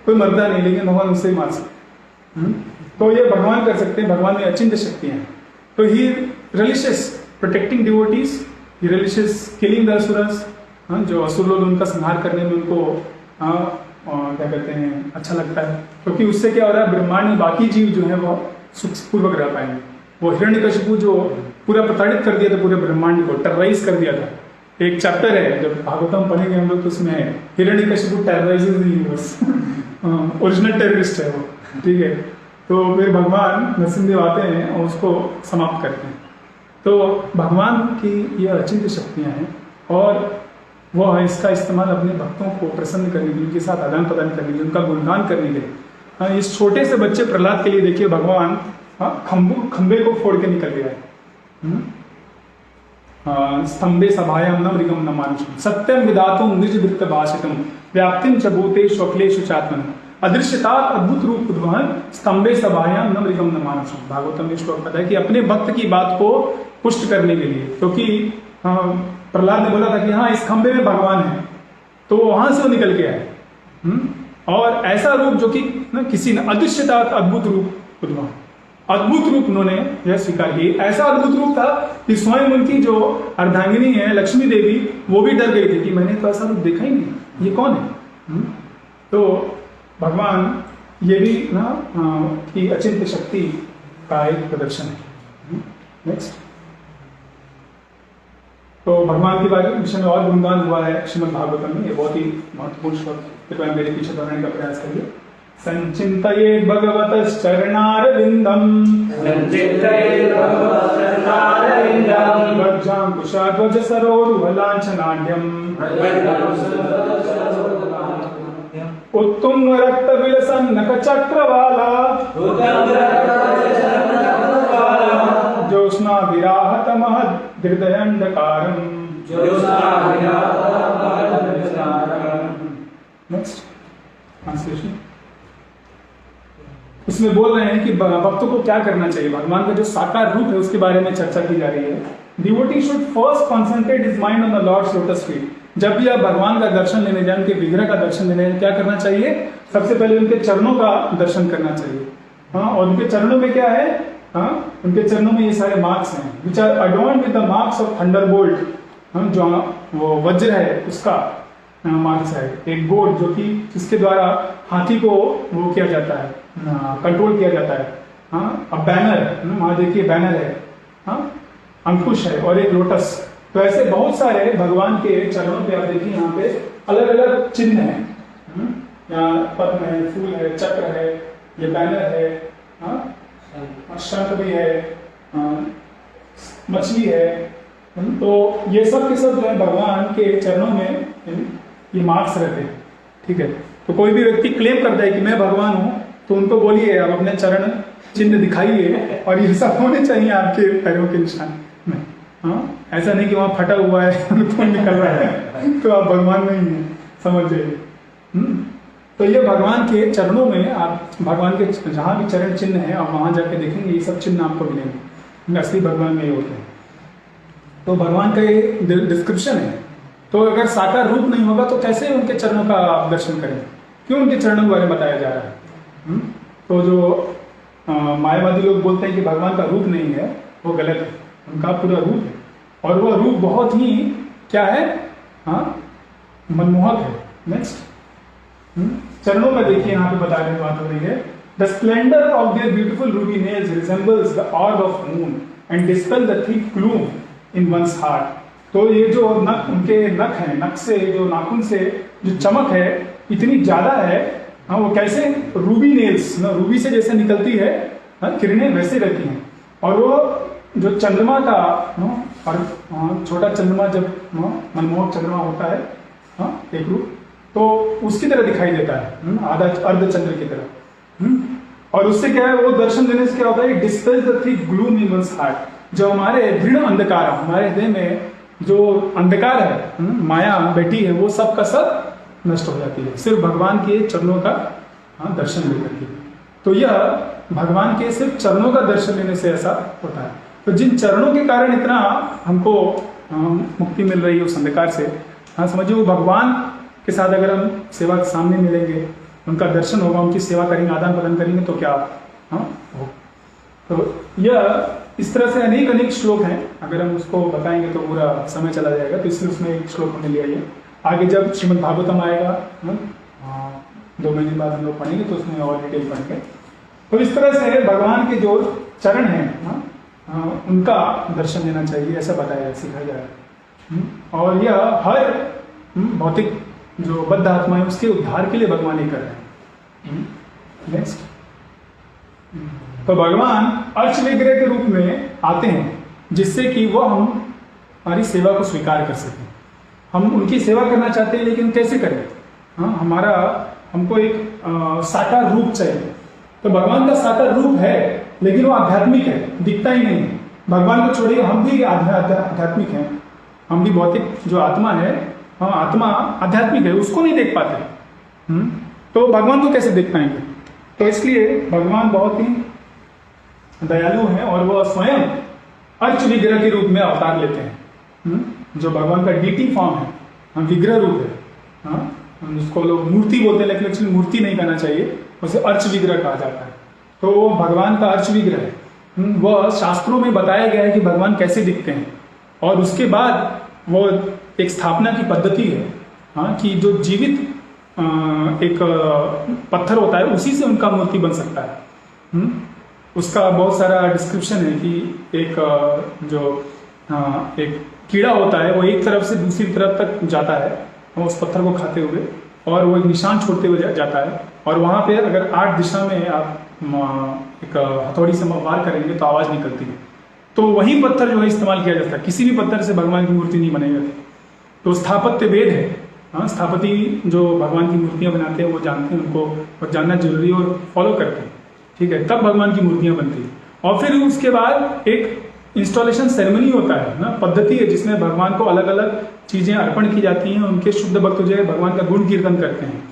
कोई मरता नहीं, लेकिन भगवान उससे ही मार सकते। तो ये भगवान कर सकते हैं, भगवान में अचिंत्य शक्तियां हैं। तो he relishes protecting devotees, he relishes killing the asuras, जो असुर लोग उनका संहार करने में उनको क्या कहते हैं अच्छा लगता है, क्योंकि उससे क्या हो रहा है, ब्रह्मांड में बाकी जीव जो है वो सुखपूर्वक रह पाएंगे। वो हिरण्यकशिपु जो पूरा प्रताड़ित कर दिया था पूरे ब्रह्मांड को, टेरराइज कर दिया था। एक चैप्टर है जब भागवतम पढ़ेंगे हम लोग, तो उसमें Hiranyakashipu terrorizes the universe, original terrorist है वो, ठीक है। तो फिर भगवान नरसिंहदेव आते हैं और उसको समाप्त करते हैं। तो भगवान की ये अचिंत्य शक्तियां हैं, और वह इसका इस्तेमाल अपने भक्तों को प्रसन्न करने के लिए, उनके साथ आदान प्रदान करने के लिए, उनका गुणगान करने के लिए। इस छोटे से बच्चे प्रहलाद के लिए देखिए भगवान खंबे को फोड़ के निकल गया है। स्तंभे सभायां न मृगम न मानुषम सत्यम विदातुम निज वृत्त भाषितम व्याप्तिम च भूतेषु अखिलेषु चात्मन अदृश्यतात अद्भुत रूप उद्वहन स्तंभे सभायां न मृगम न मानुषम। भागवतम में श्लोक पता है कि अपने भक्त की बात को पुष्ट करने के लिए, क्योंकि प्रहलाद ने बोला था कि हाँ इस खंबे में भगवान है, तो वहां से वो निकल के आए। और ऐसा रूप जो कि किसी ने अदृश्यतात अद्भुत रूप उद्वहन, अद्भुत रूप उन्होंने यह स्वीकार की। ऐसा अद्भुत रूप था कि स्वयं उनकी जो अर्धांगिनी है लक्ष्मी देवी वो भी डर गई थी कि मैंने तो ऐसा रूप देखा ही नहीं, ये कौन है। तो भगवान ये भी ना कि अचिंत्य शक्ति का एक प्रदर्शन है। नेक्स्ट, तो भगवान के विषय में और गुणगान हुआ है श्रीमद् भागवतम में, ये बहुत ही महत्वपूर्ण श्लोक, कृपया मेरे पीछे दोहराने का प्रयास करिए। संचिन्तये भगवतश्चरणारविन्दम् वज्राङ्कुशाध्वज सरोरुहलाञ्छनाढ्यम् उत्तुंग रक्तविलसन्नखचक्रवाला ज्योत्स्ना विराहतमहदृदयण्डकारम्। Next translation. इसमें बोल रहे हैं कि भक्तों को क्या करना चाहिए, भगवान का जो साकार रूप है उसके बारे में चर्चा की जा रही है। Devotee should first concentrate his mind on the lord's lotus feet. जब भी आप भगवान का दर्शन लेने जाए, उनके विग्रह का दर्शन लेने जाए, क्या करना चाहिए, सबसे पहले उनके चरणों का दर्शन करना चाहिए। हाँ, और उनके चरणों में क्या है, हाँ उनके चरणों में ये सारे मार्क्स हैं which are adorned with the marks of thunderbolt. हम जो वो वज्र है उसका मार्क्स है, एक बोर्ड जो कि जिसके द्वारा हाथी को वो किया जाता है, कंट्रोल किया जाता है। हाँ, अब बैनर वहां देखिए, बैनर है, हाँ अंकुश है और एक लोटस। तो ऐसे बहुत सारे भगवान के चरणों पे आप देखिए, यहाँ पे अलग अलग चिन्ह है। यहाँ पद्म है, फूल है, चक्र है, ये बैनर है, हाँ शंख भी है, मछली है। तो ये सब के सब जो है भगवान के चरणों में ये मार्क्स रहते हैं। ठीक है, तो कोई भी व्यक्ति क्लेम करता है कि मैं भगवान हूं, तो उनको बोलिए आप अपने चरण चिन्ह दिखाइए और ये सब होने चाहिए आपके पैरों के निशान में। हाँ, ऐसा नहीं कि वहां फटा हुआ है खून निकल रहा है तो आप भगवान नहीं है, समझ जाइए। तो ये भगवान के चरणों में आप भगवान के जहां भी चरण चिन्ह है आप वहां जाके देखेंगे, ये सब चिन्ह आपको मिलेंगे, असली भगवान में ये होते हैं। तो भगवान का ये डिस्क्रिप्शन है। तो अगर साकार रूप नहीं होगा तो कैसे उनके चरणों का आप दर्शन करें, क्यों उनके चरणों के बारे में बताया जा रहा है। तो जो मायावादी लोग बोलते हैं कि भगवान का रूप नहीं है, वो गलत है, उनका पूरा रूप है और वह रूप बहुत ही क्या है, हाँ मनमोहक है। नेक्स्ट, चरणों में देखिए यहाँ पे बता रहे बात हो रही है। The splendour of their beautiful Ruby nails resembles the ऑर्ब of moon and dispel the thick gloom in once heart. तो ये जो नख, उनके नख है, नख से जो नाखून से जो चमक है इतनी ज्यादा है, हाँ वो कैसे रूबी नेल्स ना, रूबी से जैसे निकलती है किरणें वैसे रहती हैं। और वो जो चंद्रमा का और छोटा चंद्रमा जब मनमोहक चंद्रमा होता है, हाँ एक रूप, तो उसकी तरह दिखाई देता है, आधा अर्ध चंद्र की तरह। और उससे क्या है, वो दर्शन देने से क्या होता है, dispels the thick gloom in once heart. जो हमारे दृढ़ अंधकार, हमारे हृदय में जो अंधकार है, माया बैठी है, वो सब का सब नष्ट हो जाती है सिर्फ भगवान के चरणों का दर्शन लेकर के। तो यह भगवान के सिर्फ चरणों का दर्शन लेने से ऐसा होता है। तो जिन चरणों के कारण इतना हमको मुक्ति मिल रही है उस अंधकार से, हाँ समझिए वो भगवान के साथ अगर हम सेवा के सामने मिलेंगे, उनका दर्शन होगा, उनकी सेवा करेंगे, आदान प्रदान करेंगे, तो क्या हाँ हो। तो यह इस तरह से अनेक श्लोक हैं, अगर हम उसको बताएंगे तो पूरा समय चला जाएगा, तो इसलिए उसमें एक श्लोक हमने लिया है। आगे जब श्रीमद् भागवतम आएगा 2 महीने बाद हम लोग पढ़ेंगे, तो उसमें और डिटेल पढ़ेंगे। तो इस तरह से भगवान के जो चरण हैं उनका दर्शन लेना चाहिए, ऐसा बताया सिखाया जा रहा है। और यह हर भौतिक जो बद्ध आत्मा है उसके उद्धार के लिए भगवान ये कर रहे हैं। नेक्स्ट, तो भगवान अर्च विग्रह के रूप में आते हैं जिससे कि वो हम हमारी सेवा को स्वीकार कर सकें। हम उनकी सेवा करना चाहते हैं, लेकिन कैसे करें, हमको एक साकार रूप चाहिए। तो भगवान का साकार रूप है, लेकिन वो आध्यात्मिक है, दिखता ही नहीं है। भगवान को छोड़िए, हम भी आध्यात्मिक हैं, हम भी भौतिक जो आत्मा है, हाँ आत्मा आध्यात्मिक है, उसको नहीं देख पाते। तो भगवान को कैसे देख पाएंगे? तो इसलिए भगवान बहुत ही दयालु हैं और वह स्वयं अर्च विग्रह के रूप में अवतार लेते हैं। जो भगवान का डीटी फॉर्म है, हाँ विग्रह रूप है, हाँ उसको लोग मूर्ति बोलते हैं, लेकिन एक्चुअली मूर्ति नहीं कहना चाहिए, उसे अर्च विग्रह कहा जाता है। तो वो भगवान का अर्च विग्रह है। वह शास्त्रों में बताया गया है कि भगवान कैसे दिखते हैं, और उसके बाद वो एक स्थापना की पद्धति है, हाँ कि जो जीवित एक पत्थर होता है उसी से उनका मूर्ति बन सकता है। उसका बहुत सारा डिस्क्रिप्शन है कि एक जो एक कीड़ा होता है वो एक तरफ से दूसरी तरफ तक जाता है उस पत्थर को खाते हुए, और वो एक निशान छोड़ते हुए जाता है, और वहाँ पे अगर 8 दिशा में आप एक हथौड़ी से वार करेंगे तो आवाज़ निकलती है। तो वही पत्थर जो है इस्तेमाल किया जाता है, किसी भी पत्थर से भगवान की मूर्ति नहीं बनाई जाती। तो स्थापत्य वेद है, हाँ स्थापति जो भगवान की मूर्तियाँ बनाते हैं वो जानते हैं, उनको और जानना जरूरी है और फॉलो करते हैं, ठीक है, तब भगवान की मूर्तियाँ बनती हैं। और फिर उसके बाद एक इंस्टॉलेशन सेरेमनी होता है ना, पद्धति है जिसमें भगवान को अलग अलग चीजें अर्पण की जाती हैं। उनके शुद्ध भक्त जो है भगवान का गुण कीर्तन करते हैं,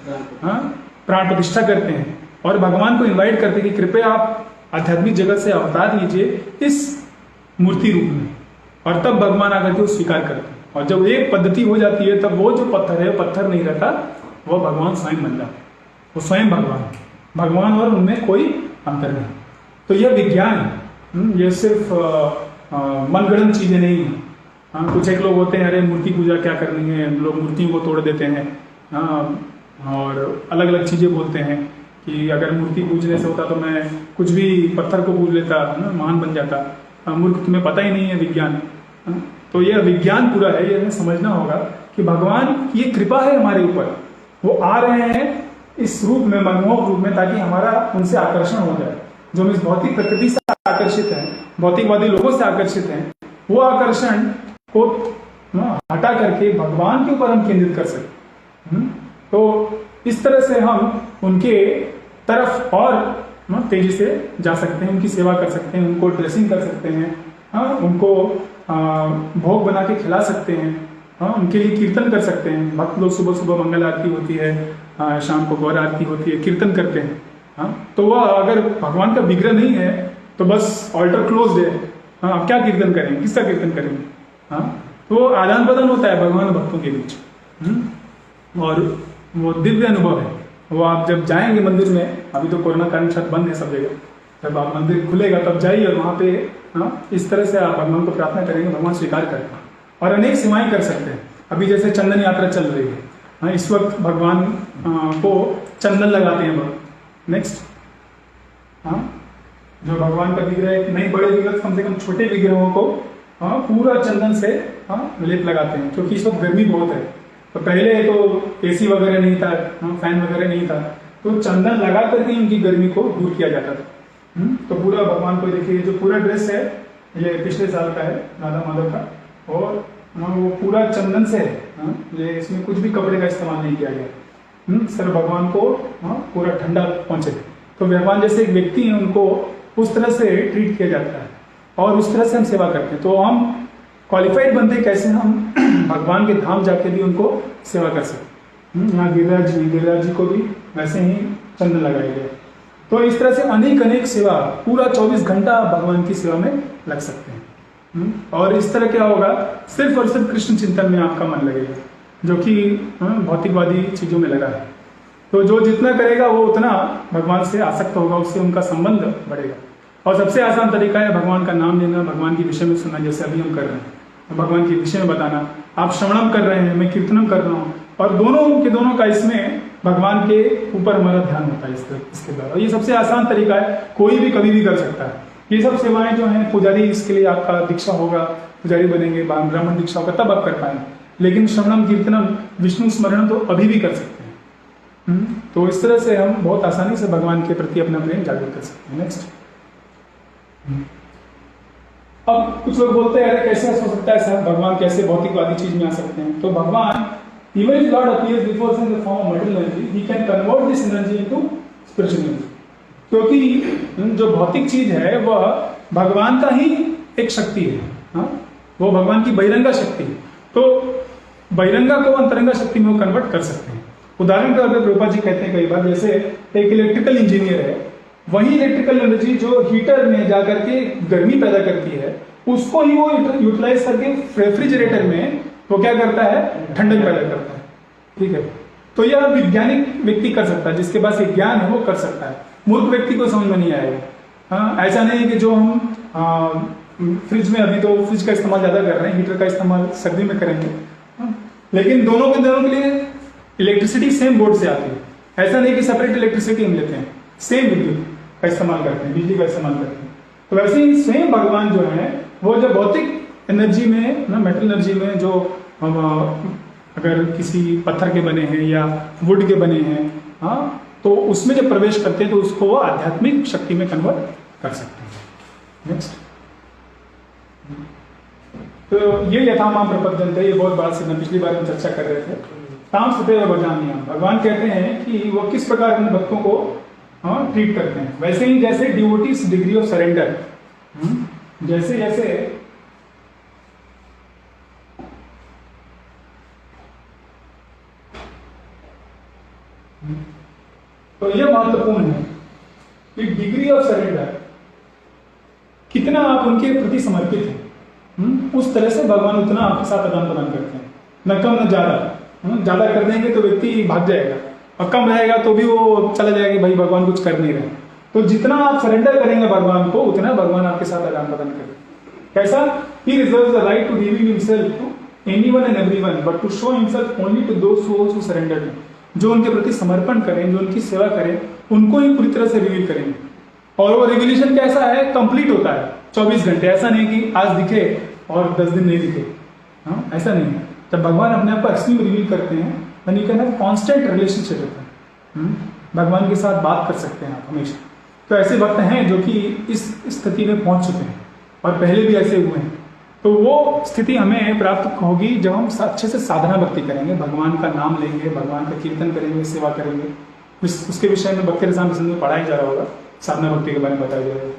हाँ प्राण प्रतिष्ठा करते हैं, और भगवान को इनवाइट करते हैं कि कृपया आप आध्यात्मिक जगत से अवतार लीजिए इस मूर्ति रूप में, और तब भगवान आकर के वो स्वीकार करते हैं। और जब एक पद्धति हो जाती है तब वो जो पत्थर है पत्थर नहीं रहता, वो भगवान स्वयं बन जाता है, वो स्वयं भगवान और उनमें कोई अंतर नहीं। तो यह विज्ञान है, ये सिर्फ मनगढ़ंत चीजें नहीं है। हाँ कुछ एक लोग होते हैं, अरे मूर्ति पूजा क्या करनी है, लोग मूर्तियों को तोड़ देते हैं, हाँ और अलग अलग चीजें बोलते हैं कि अगर मूर्ति पूजने से होता तो मैं कुछ भी पत्थर को पूज लेता, ना महान बन जाता। मूर्ख, तुम्हें पता ही नहीं है विज्ञान। तो यह विज्ञान पूरा है, ये हमें समझना होगा कि भगवान की ये कृपा है हमारे ऊपर, वो आ रहे हैं इस रूप में, मनमोहक रूप में, ताकि हमारा उनसे आकर्षण हो जाए। जो हम इस भौतिक प्रकृति से आकर्षित हैं, भौतिकवादी लोगों से आकर्षित हैं, वो आकर्षण को हटा करके भगवान के ऊपर हम केंद्रित कर सकते। तो इस तरह से हम उनके तरफ और तेजी से जा सकते हैं, उनकी सेवा कर सकते हैं, उनको ड्रेसिंग कर सकते हैं, हाँ उनको भोग बना के खिला सकते हैं, हाँ उनके लिए कीर्तन कर सकते हैं। भक्त लोग सुबह सुबह मंगल आरती होती है, शाम को गौर आरती होती है, कीर्तन करते हैं। हाँ तो वह अगर भगवान का विग्रह नहीं है तो बस ऑल्टर क्लोज्ड है, हाँ आप क्या कीर्तन करेंगे, किसका कीर्तन करेंगे? हाँ तो आदान प्रदान होता है भगवान और भक्तों के बीच, और वो दिव्य अनुभव है। वो आप जब जाएंगे मंदिर में, अभी तो कोरोना कारण शायद बंद है सब जगह, जब आप मंदिर खुलेगा तब जाइए और वहाँ पे हाँ इस तरह से आप भगवान को प्रार्थना करेंगे, भगवान स्वीकार करेंगे और अनेक सेवाएं कर सकते हैं। अभी जैसे चंदन यात्रा चल रही है, हाँ इस वक्त भगवान को चंदन लगाते हैं भक्त। नेक्स्ट, हाँ जो भगवान का विग्रह, नहीं बड़े विग्रह, कम से कम छोटे विग्रहों को हाँ पूरा चंदन से हाँ लेप लगाते हैं, क्योंकि इस वक्त गर्मी बहुत है। तो पहले तो एसी वगैरह नहीं था, फैन वगैरह नहीं था, तो चंदन लगा करके उनकी गर्मी को दूर किया जाता था। तो पूरा भगवान को देखिए, जो पूरा ड्रेस है ये पिछले साल का है राधा माधव का, और वो पूरा चंदन से है, ये इसमें कुछ भी कपड़े का इस्तेमाल नहीं किया गया। सर भगवान को पूरा ठंडा पहुंचे, तो भगवान जैसे एक व्यक्ति हैं उनको उस तरह से ट्रीट किया जाता है और उस तरह से हम सेवा करते हैं। तो हम क्वालिफाइड बनते कैसे, हम भगवान के धाम जाके भी उनको सेवा कर सकते। यहाँ गिरिराज जी को भी वैसे ही चंदन लगाया गया। तो इस तरह से अनेक सेवा, पूरा 24 घंटा भगवान की सेवा में लग सकते हैं। और इस तरह क्या होगा, सिर्फ और सिर्फ कृष्ण चिंतन में आपका मन लगेगा, जो कि भौतिकवादी चीजों में लगा है। तो जो जितना करेगा वो उतना भगवान से आसक्त होगा, उससे उनका संबंध बढ़ेगा। और सबसे आसान तरीका है भगवान का नाम लेना, भगवान के विषय में सुनना, जैसे अभी हम कर रहे हैं, भगवान के विषय में बताना। आप श्रवणम कर रहे हैं, मैं कीर्तनम कर रहा हूँ, और दोनों का इसमें भगवान के ऊपर हमारा ध्यान होता है इसके द्वारा। ये सबसे आसान तरीका है, कोई भी कभी भी कर सकता है। ये सब सेवाएं जो हैं, पुजारी इसके लिए आपका दीक्षा होगा, पुजारी बनेंगे, ब्राह्मण दीक्षा होगा, तब आप कर पाएंगे। लेकिन श्रवणम कीर्तनम विष्णु स्मरण तो अभी भी कर सकते हैं। तो इस तरह से हम बहुत आसानी से भगवान के प्रति अपना प्रेम जागृत कर सकते हैं। नेक्स्ट, अब कुछ लोग बोलते हैं अरे कैसे हो सकता है सर, भगवान कैसे भौतिकवादी चीज में आ सकते हैं? तो भगवान, even if God appears before us in the form of material energy, he can convert this energy into spiritual energy. क्योंकि जो भौतिक चीज है वह भगवान का ही एक शक्ति है। हाँ? वो भगवान की बहिरंगा शक्ति है। तो बहिरंगा को अंतरंगा शक्ति में वो कन्वर्ट कर सकते हैं। उदाहरण के तौर पर प्रभुपाद जी कहते हैं कई बार, जैसे एक इलेक्ट्रिकल इंजीनियर है, वही इलेक्ट्रिकल एनर्जी जो हीटर में जाकर के गर्मी पैदा करती है, उसको ही वो यूटिलाइज करके रेफ्रिजरेटर में वो क्या करता है, ठंडक पैदा करता है। ठीक है, तो यह वैज्ञानिक व्यक्ति कर सकता है, जिसके पास एक ज्ञान है वो कर सकता है। मूर्ख व्यक्ति को समझ में नहीं आएगा। हाँ, ऐसा नहीं है कि जो हम फ्रिज में, अभी तो फ्रिज का इस्तेमाल ज्यादा कर रहे हैं, हीटर का इस्तेमाल सर्दी में करेंगे। हाँ, लेकिन दोनों के लिए इलेक्ट्रिसिटी सेम बोर्ड से आती है। ऐसा नहीं कि सेपरेट इलेक्ट्रिसिटी हम लेते हैं, सेम विद्युत का इस्तेमाल करते हैं, बिजली का इस्तेमाल करते हैं। तो वैसे ही सेम भगवान जो है वो जो भौतिक एनर्जी में ना, मेटल एनर्जी में जो अगर किसी पत्थर के बने हैं या वुड के बने हैं, हाँ, तो उसमें जब प्रवेश करते हैं तो उसको वो आध्यात्मिक शक्ति में कन्वर्ट कर सकते हैं। नेक्स्ट, तो ये यथामाम प्रपद्यन्ते, ये बहुत बड़ा सिद्धांत पिछली बार हम चर्चा कर रहे थे। ताम सदैव भजाम्यहम्, भगवान कहते हैं कि वो किस प्रकार अपने भक्तों को ट्रीट करते हैं। वैसे ही जैसे डिवोटीज डिग्री ऑफ सरेंडर, जैसे जैसे तो यह महत्वपूर्ण है कि डिग्री ऑफ सरेंडर कितना आप उनके प्रति समर्पित हैं, उस तरह से भगवान उतना आपके साथ आदान प्रदान करते हैं। न कम न ज्यादा। ज्यादा कर देंगे तो व्यक्ति भाग जाएगा, और कम रहेगा तो भी वो चला जाएगा कि भाई भगवान कुछ कर नहीं रहे। तो जितना आप सरेंडर करेंगे भगवान को, उतना भगवान आपके साथ आदान प्रदान करेंगे। कैसा? He reserves the right to reveal himself to anyone and everyone, but to show himself only to those who surrender him. जो उनके प्रति समर्पण करें, जो उनकी सेवा करें, उनको ही पूरी तरह से रिवील करेंगे। और वो रिवीलेशन कैसा है? कंप्लीट होता है 24 घंटे। ऐसा नहीं कि आज दिखे और 10 दिन नहीं दिखे। हाँ, ऐसा नहीं है। जब भगवान अपने आप को एक्चुअली में रिवील करते हैं, then you can have constant relationship with him. भगवान के साथ बात कर सकते हैं आप हमेशा। तो ऐसे भक्त हैं जो कि इस स्थिति में पहुंच चुके हैं और पहले भी ऐसे हुए हैं। तो वो स्थिति हमें प्राप्त होगी जब हम अच्छे से साधना भक्ति करेंगे, भगवान का नाम लेंगे, भगवान का कीर्तन करेंगे, सेवा करेंगे। उसके विषय में भक्ति रसायन में पढ़ाया जा रहा होगा, साधना भक्ति के बारे में बताया जाएगा।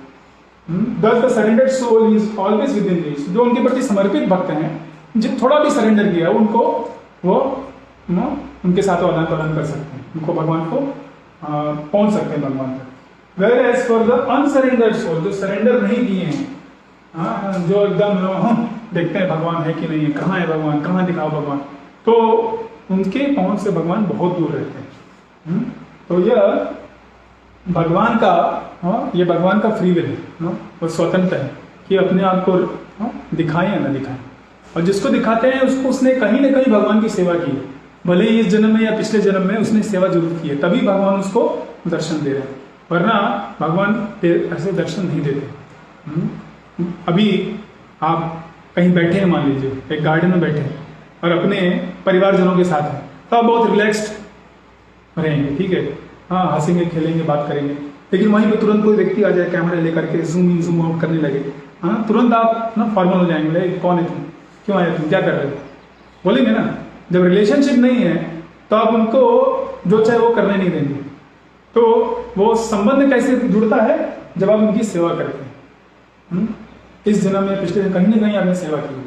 Thus the surrendered soul is always within reach. जो उनके प्रति समर्पित भक्त हैं, जिन थोड़ा भी सरेंडर किया उनको वो उनके साथ आदान प्रदान कर सकते हैं, उनको भगवान को पहुंच सकते हैं भगवान तक। Whereas for the unsurrendered soul, जो सरेंडर नहीं किए हैं, जो एकदम देखते हैं भगवान है कि नहीं है, कहाँ है भगवान, कहाँ दिखाओ भगवान, तो उनके पहुंच से भगवान बहुत दूर रहते हैं। तो यह भगवान का ये भगवान का फ्री विल है, वो स्वतंत्र है कि अपने आप को दिखाएं या न दिखाएं। और जिसको दिखाते हैं उसको उसने कहीं ना कहीं भगवान की सेवा की है, भले ही इस जन्म में या पिछले जन्म में उसने सेवा जरूर की है, तभी भगवान उसको दर्शन दे रहे हैं, वरना भगवान ऐसे दर्शन नहीं देते। अभी आप कहीं बैठे हैं, मान लीजिए एक गार्डन में बैठे हैं और अपने परिवारजनों के साथ हैं, तो आप बहुत रिलैक्स्ड रहेंगे, ठीक है, हाँ, हंसेंगे, खेलेंगे, बात करेंगे। लेकिन वहीं पे तुरंत कोई व्यक्ति आ जाए, कैमरा लेकर के जूम इन जूम आउट करने लगे, हाँ, तुरंत आप फॉर्मल हो जाएंगे, कौन है तुम, क्यों आए तुम, क्या कर रहे हो, बोलेंगे ना। जब रिलेशनशिप नहीं है तो आप उनको जो चाहे वो करने नहीं देंगे। तो वो संबंध कैसे जुड़ता है? जब आप उनकी सेवा करते हैं। इस जन्म में पिछले कहीं ना कहीं आपने सेवा की,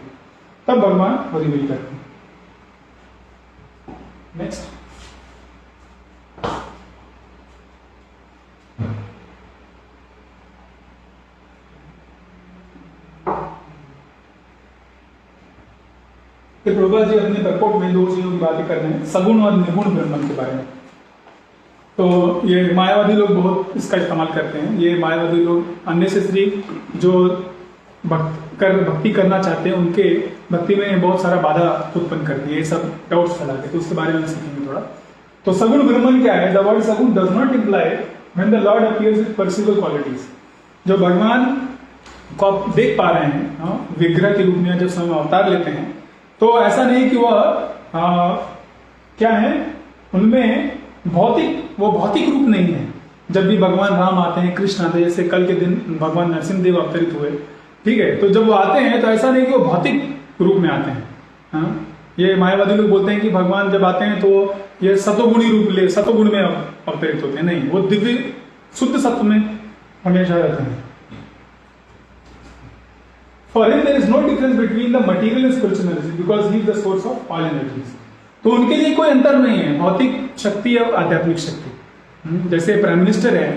तब भगवान वो रिवील करते हैं। नेक्स्ट, प्रभुपाद जी अपने प्रकोप में दो चीजों की बातें कर रहे हैं, सगुण और निर्गुण ब्रह्म के बारे में। तो ये मायावादी लोग बहुत इसका इस्तेमाल करते हैं। ये मायावादी लोग अननेसेसरी जो भक्ति करना चाहते हैं, उनके भक्ति में बहुत सारा बाधा उत्पन्न करती है, ये सब डाउट्स फैलाते हैं। तो उसके बारे में सीखेंगे थोड़ा। तो सगुण ब्रह्मन क्या है? द वर्ड सगुण does not imply when the Lord appears with पर्सिबल qualities. जो भगवान को आप देख पा रहे हैं विग्रह के रूप में, जब समय अवतार लेते हैं, तो ऐसा नहीं कि वह क्या है, उनमें वो भौतिक रूप नहीं है। जब भी भगवान राम आते हैं, कृष्ण आते हैं, जैसे कल के दिन भगवान नरसिंहदेव अवतरित हुए, ठीक है, तो जब वो आते हैं तो ऐसा नहीं कि वो भौतिक रूप में आते हैं। ये मायावादी लोग बोलते हैं कि भगवान जब आते हैं तो ये सतोगुणी रूप सतोगुण में अवतरित होते हैं। नहीं, वो दिव्य शुद्ध सत्व में हमेशा रहते हैं। For him there is no difference between the material and spiritual energy because he is the source of all energies. तो उनके लिए कोई अंतर नहीं है भौतिक शक्ति और आध्यात्मिक शक्ति। जैसे प्राइम मिनिस्टर है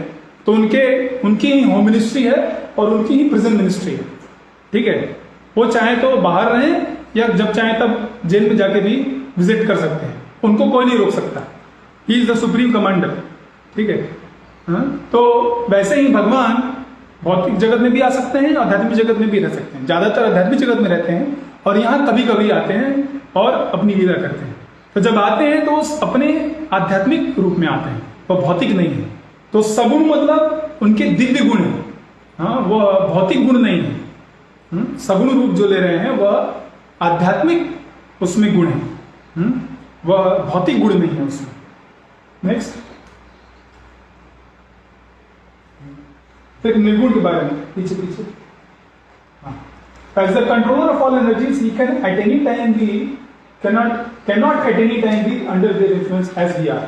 तो उनकी ही होम मिनिस्ट्री है और उनकी ही प्रिजन मिनिस्ट्री है, ठीक है। वो चाहे तो बाहर रहें या जब चाहे तब जेल में जाके भी विजिट कर सकते हैं, उनको कोई नहीं रोक सकता। He is the supreme commander, ठीक है। तो वैसे ही भगवान भौतिक जगत में भी आ सकते हैं, आध्यात्मिक जगत में भी रह सकते हैं। ज्यादातर आध्यात्मिक जगत में रहते हैं और यहाँ कभी कभी आते हैं और अपनी लीला करते हैं। तो जब आते हैं तो अपने आध्यात्मिक रूप में आते हैं, वह भौतिक नहीं है। तो सगुण मतलब उनके दिव्य गुण है, हाँ, वह भौतिक गुण नहीं है। सगुण रूप जो ले रहे हैं वह आध्यात्मिक उसमें गुण है, वह भौतिक गुण नहीं है उसमें। नेक्स्ट, फिर निर्गुण के बारे में पीछे As the controller of all energies, he can at any time be cannot at any time be under their influence as we are.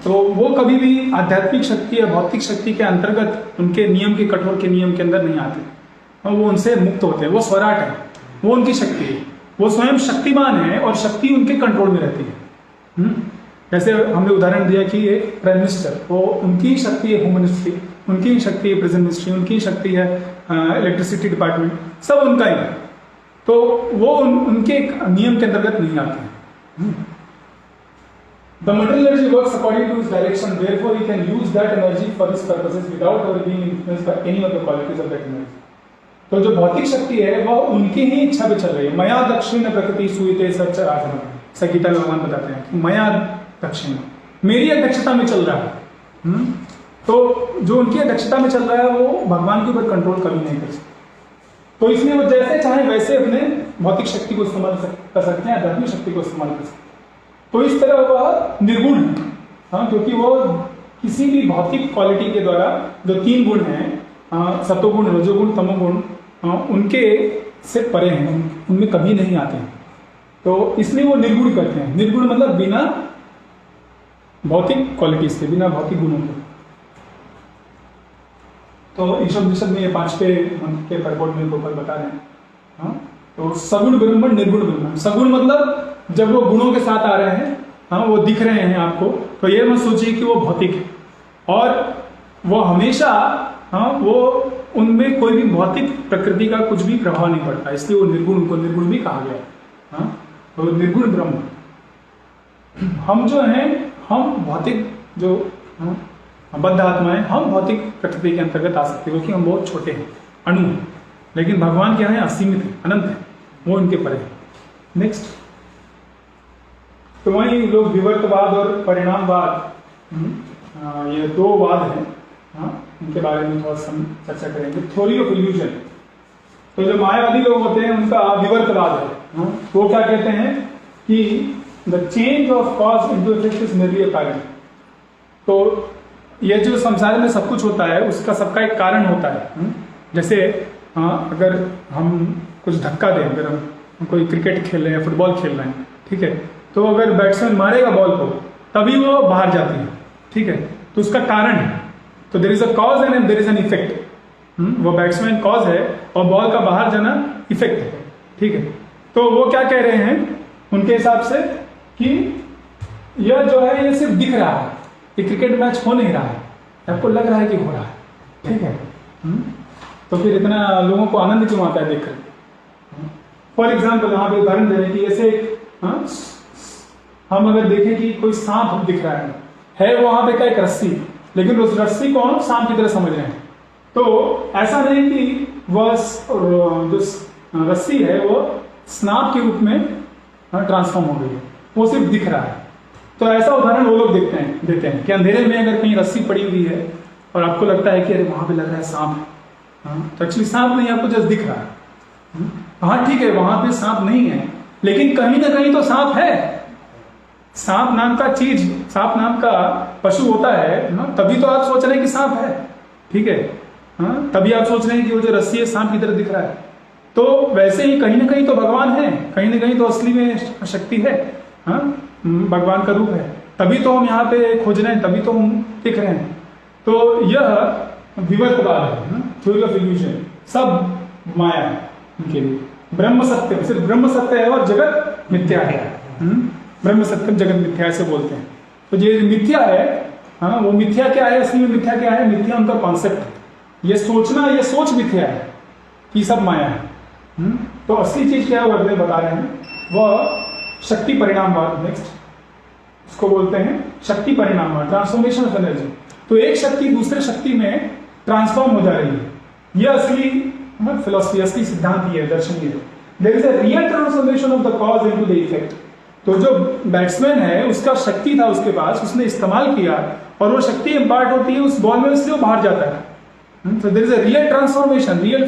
तो वो कभी भी आध्यात्मिक शक्ति या भौतिक शक्ति के अंतर्गत उनके नियम के कठोर के नियम के अंदर नहीं आते, वो उनसे मुक्त होते हैं। वो स्वराट है, वो उनकी शक्ति है, वो स्वयं शक्तिमान है और शक्ति उनके कंट्रोल में रहती है। जैसे हमने उदाहरण दिया कि एक प्राइम मिनिस्टर, वो उनकी शक्ति है होम मिनिस्ट्री, उनकी शक्ति है प्रेजेंट मिनिस्ट्री, उनकी शक्ति है इलेक्ट्रिसिटी डिपार्टमेंट, सब उनका ही है। तो वो उनके नियम के अंतर्गत नहीं आते हैं। The material energy works according to his direction, therefore he can use that energy for his purposes without ever being influenced by any of the qualities of that energy. तो जो भौतिक शक्ति है वह उनकी ही इच्छा पे चल रही है। मया दक्षिण प्रकृति सूयते सच आचरण, गीता में भगवान बताते हैं कि मया दक्षिण, मेरी अध्यक्षता में चल रहा है। तो जो उनकी अध्यक्षता में चल रहा है वो भगवान के ऊपर कंट्रोल कभी नहीं कर सकते। तो इसलिए वो जैसे चाहे वैसे अपने भौतिक शक्ति को इस्तेमाल कर सकते हैं, आध्यात्मिक शक्ति को इस्तेमाल कर सकते हैं। तो इस तरह वह निर्गुण है, हाँ, क्योंकि वो किसी भी भौतिक क्वालिटी के द्वारा जो तीन गुण हैं, सतोगुण, रजोगुण, तमोगुण, उनके से परे हैं, उनमें कभी नहीं आते हैं। तो इसलिए वो निर्गुण करते हैं। निर्गुण मतलब बिना भौतिक क्वालिटीज के, बिना भौतिक गुणों के। तो ईशोपनिषद में ये 5वें के परपोर्ट में ऊपर बता रहे हैं। हाँ? तो सगुण ब्रह्मण, निर्गुण ब्रह्मण। सगुण मतलब जब वो गुणों के साथ आ रहे हैं, हाँ, वो दिख रहे हैं आपको, तो ये मत सोचिए कि वो भौतिक है और वो हमेशा, हाँ, वो उनमें कोई भी भौतिक प्रकृति का कुछ भी प्रभाव नहीं पड़ता, इसलिए वो निर्गुण, उनको निर्गुण भी कहा गया। हाँ? तो निर्गुण ब्रह्म। हम जो हैं, हम भौतिक जो बद्ध आत्माएं, हम भौतिक प्रकृति के अंतर्गत आ सकते हैं क्योंकि हम बहुत छोटे हैं, अणु हैं। लेकिन भगवान क्या है? असीमित है, अनंत है, वो इनके परे है। नेक्स्ट, तो वहीं लोग विवर्तवाद और परिणामवाद, ये दो वाद हैं, हाँ, इनके बारे में थोड़ा चर्चा करेंगे। थ्योरी ऑफ इल्यूजन, तो जो मायावादी लोग होते हैं उनका विवर्तवाद है। हाँ, वो क्या कहते हैं कि the change of cause into effect is merely a कारण। तो ये जो संसार में सब कुछ होता है उसका सबका एक कारण होता है। जैसे अगर हम कुछ धक्का दें, अगर हम कोई क्रिकेट खेल रहे हैं, फुटबॉल खेल रहे हैं, ठीक है, तो अगर बैट्समैन मारेगा बॉल को तभी वो बाहर जाती है, ठीक है, तो उसका कारण है। तो there is a cause and there is an effect. वो बैट्समैन कॉज है और बॉल का बाहर जाना इफेक्ट है, ठीक है। तो वो क्या कह रहे हैं उनके हिसाब से कि यह जो है ये सिर्फ दिख रहा है, ये क्रिकेट मैच हो नहीं रहा है, आपको लग रहा है कि हो रहा है, ठीक है। तो फिर इतना लोगों को आनंद क्यों आता है देखकर? फॉर एग्जाम्पल यहाँ पे उदाहरण दे रहे हैं कि जैसे हम अगर देखें कि कोई सांप दिख रहा है वहां पे क्या एक रस्सी, लेकिन उस रस्सी को हम सांप की तरह समझ रहे हैं। तो ऐसा नहीं कि वह जो रस्सी है वो सांप के रूप में ट्रांसफॉर्म हो गई है, वो सिर्फ दिख रहा है। तो ऐसा उदाहरण वो लोग देते हैं कि अंधेरे में अगर कहीं रस्सी पड़ी हुई है और आपको लगता है कि अरे वहां पे लग रहा है सांप, तो एक्चुअली सांप नहीं, आपको जस्ट दिख रहा है। हाँ ठीक है, वहां पे सांप नहीं है, लेकिन कहीं ना कहीं तो सांप है। सांप नाम का चीज, सांप नाम का पशु होता है ना, तभी तो आप सोच रहे हैं कि सांप है, ठीक है। हाँ, तभी आप सोच रहे हैं कि वो जो रस्सी है सांप की तरह दिख रहा है। तो वैसे ही कहीं ना कहीं तो भगवान है, कहीं ना कहीं तो असली में शक्ति है, हाँ, भगवान का रूप है, तभी तो हम यहाँ पे खोज रहे हैं, तभी तो हम दिख रहे हैं। तो यह विवर्तवाद है, थ्योरी ऑफ इल्यूजन, सब माया है इनके लिए। ब्रह्म सत्य, सिर्फ ब्रह्म सत्य है और जगत मिथ्या है। ब्रह्म सत्यम जगत मिथ्या से बोलते हैं। तो ये मिथ्या है, हाँ, वो मिथ्या क्या है, असली में मिथ्या क्या है? मिथ्या उनका कॉन्सेप्ट है, ये सोचना, ये सोच मिथ्या है कि सब माया है। तो असली चीज क्या है वो अगले बता रहे हैं, वह शक्ति परिणामवाद। नेक्स्ट इसको बोलते हैं शक्ति परिणामवाद, ट्रांसफॉर्मेशन ऑफ एनर्जी। तो एक शक्ति दूसरे शक्ति में ट्रांसफॉर्म हो जा रही है, यह असली फिलोसफी, असली सिद्धांत ये है, दर्शन ये है। There is a real transformation of the cause into the effect. तो जो बैट्समैन है उसका शक्ति था उसके पास, उसने इस्तेमाल किया और वो शक्ति इम्पार्ट होती है उस बॉल में, इसलिए वो बाहर जाता है। So there is a real transformation, real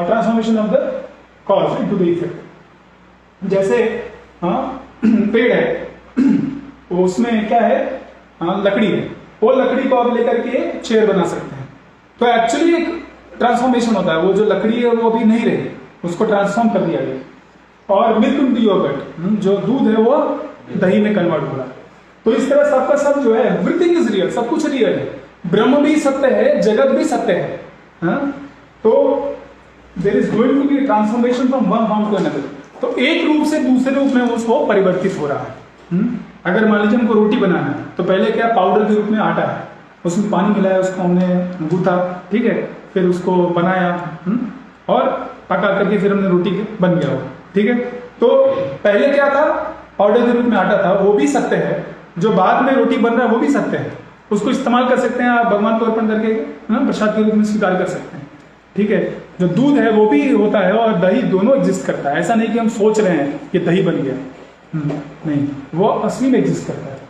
transformation of the cause into the effect। जैसे पेड़ है, वो उसमें क्या है, लकड़ी है, वो लकड़ी को आप लेकर के चेयर बना सकते हैं। तो एक्चुअली एक ट्रांसफॉर्मेशन होता है, वो जो लकड़ी है वो अभी नहीं रही, उसको ट्रांसफॉर्म कर दिया गया। और मिल्क टू योगर्ट, जो दूध है वो दही में कन्वर्ट हो रहा है। तो इस तरह सबका सब जो है, एवरीथिंग इज रियल, सब कुछ रियल है, ब्रह्म भी सत्य है, जगत भी सत्य है। तो there is going to be transformation from one form to another. तो एक रूप से दूसरे रूप में उसको परिवर्तित हो रहा है। अगर मान लीजिए हमको रोटी बनाना है तो पहले क्या पाउडर के रूप में आटा है, उसमें पानी मिलाया, उसको हमने गूथा, ठीक है, फिर उसको बनाया और पका करके फिर हमने रोटी बन गया, ठीक है। तो पहले क्या था, पाउडर के रूप में आटा था, वो भी सत्य है। जो बाद में रोटी बन रहा है वो भी सत्य है, उसको इस्तेमाल कर सकते हैं आप, भगवान को अर्पण करके प्रसाद के रूप में स्वीकार कर सकते हैं, ठीक है। जो दूध है वो भी होता है और दही, दोनों एग्जिस्ट करता है। ऐसा नहीं कि हम सोच रहे हैं कि दही बन गया, नहीं, वो असली में एग्जिस्ट करता है।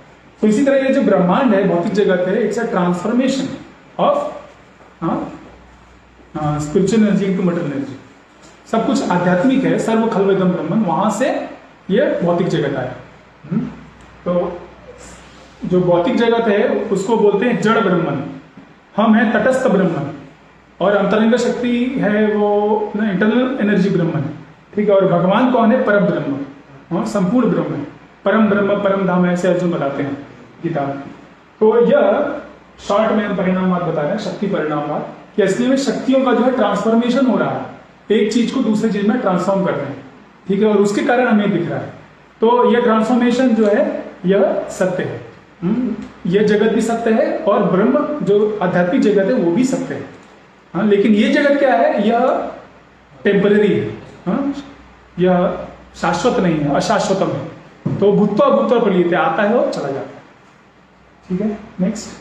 तो इसी तरह ये जो ब्रह्मांड है, भौतिक जगत है, it's a transformation of spiritual energy into material energy. सब कुछ आध्यात्मिक है, सर्व खल्वेदम ब्रह्मन, वहां से ये भौतिक जगत आया। तो जो भौतिक जगत है उसको बोलते हैं जड़ ब्रह्मन, हम है तटस्थ ब्रह्मन, और अंतरंग शक्ति है वो इंटरनल एनर्जी ब्रह्मन, ठीक है। और भगवान कौन है? परम ब्रह्म, और संपूर्ण ब्रह्म है, परम ब्रह्म, परम धाम, ऐसे अर्जुन बताते हैं गीता। तो यह शॉर्ट में परिणामवाद बता रहे हैं, शक्ति परिणामवाद, कि असली में शक्तियों का जो है ट्रांसफॉर्मेशन हो रहा है, एक चीज को दूसरे चीज में ट्रांसफॉर्म कर रहे हैं, ठीक है, और उसके कारण हमें दिख रहा है। तो यह ट्रांसफॉर्मेशन जो है यह सत्य है। यह जगत भी सत्य है और ब्रह्म जो आध्यात्मिक जगत है वो भी सत्य है। हाँ, लेकिन ये जगत क्या है, यह टेम्पररी है, हाँ? यह शाश्वत नहीं है, अशाश्वतम है। तो भूतवा भूतवा प्रलीत, आता है और चला जाता है, ठीक है। नेक्स्ट,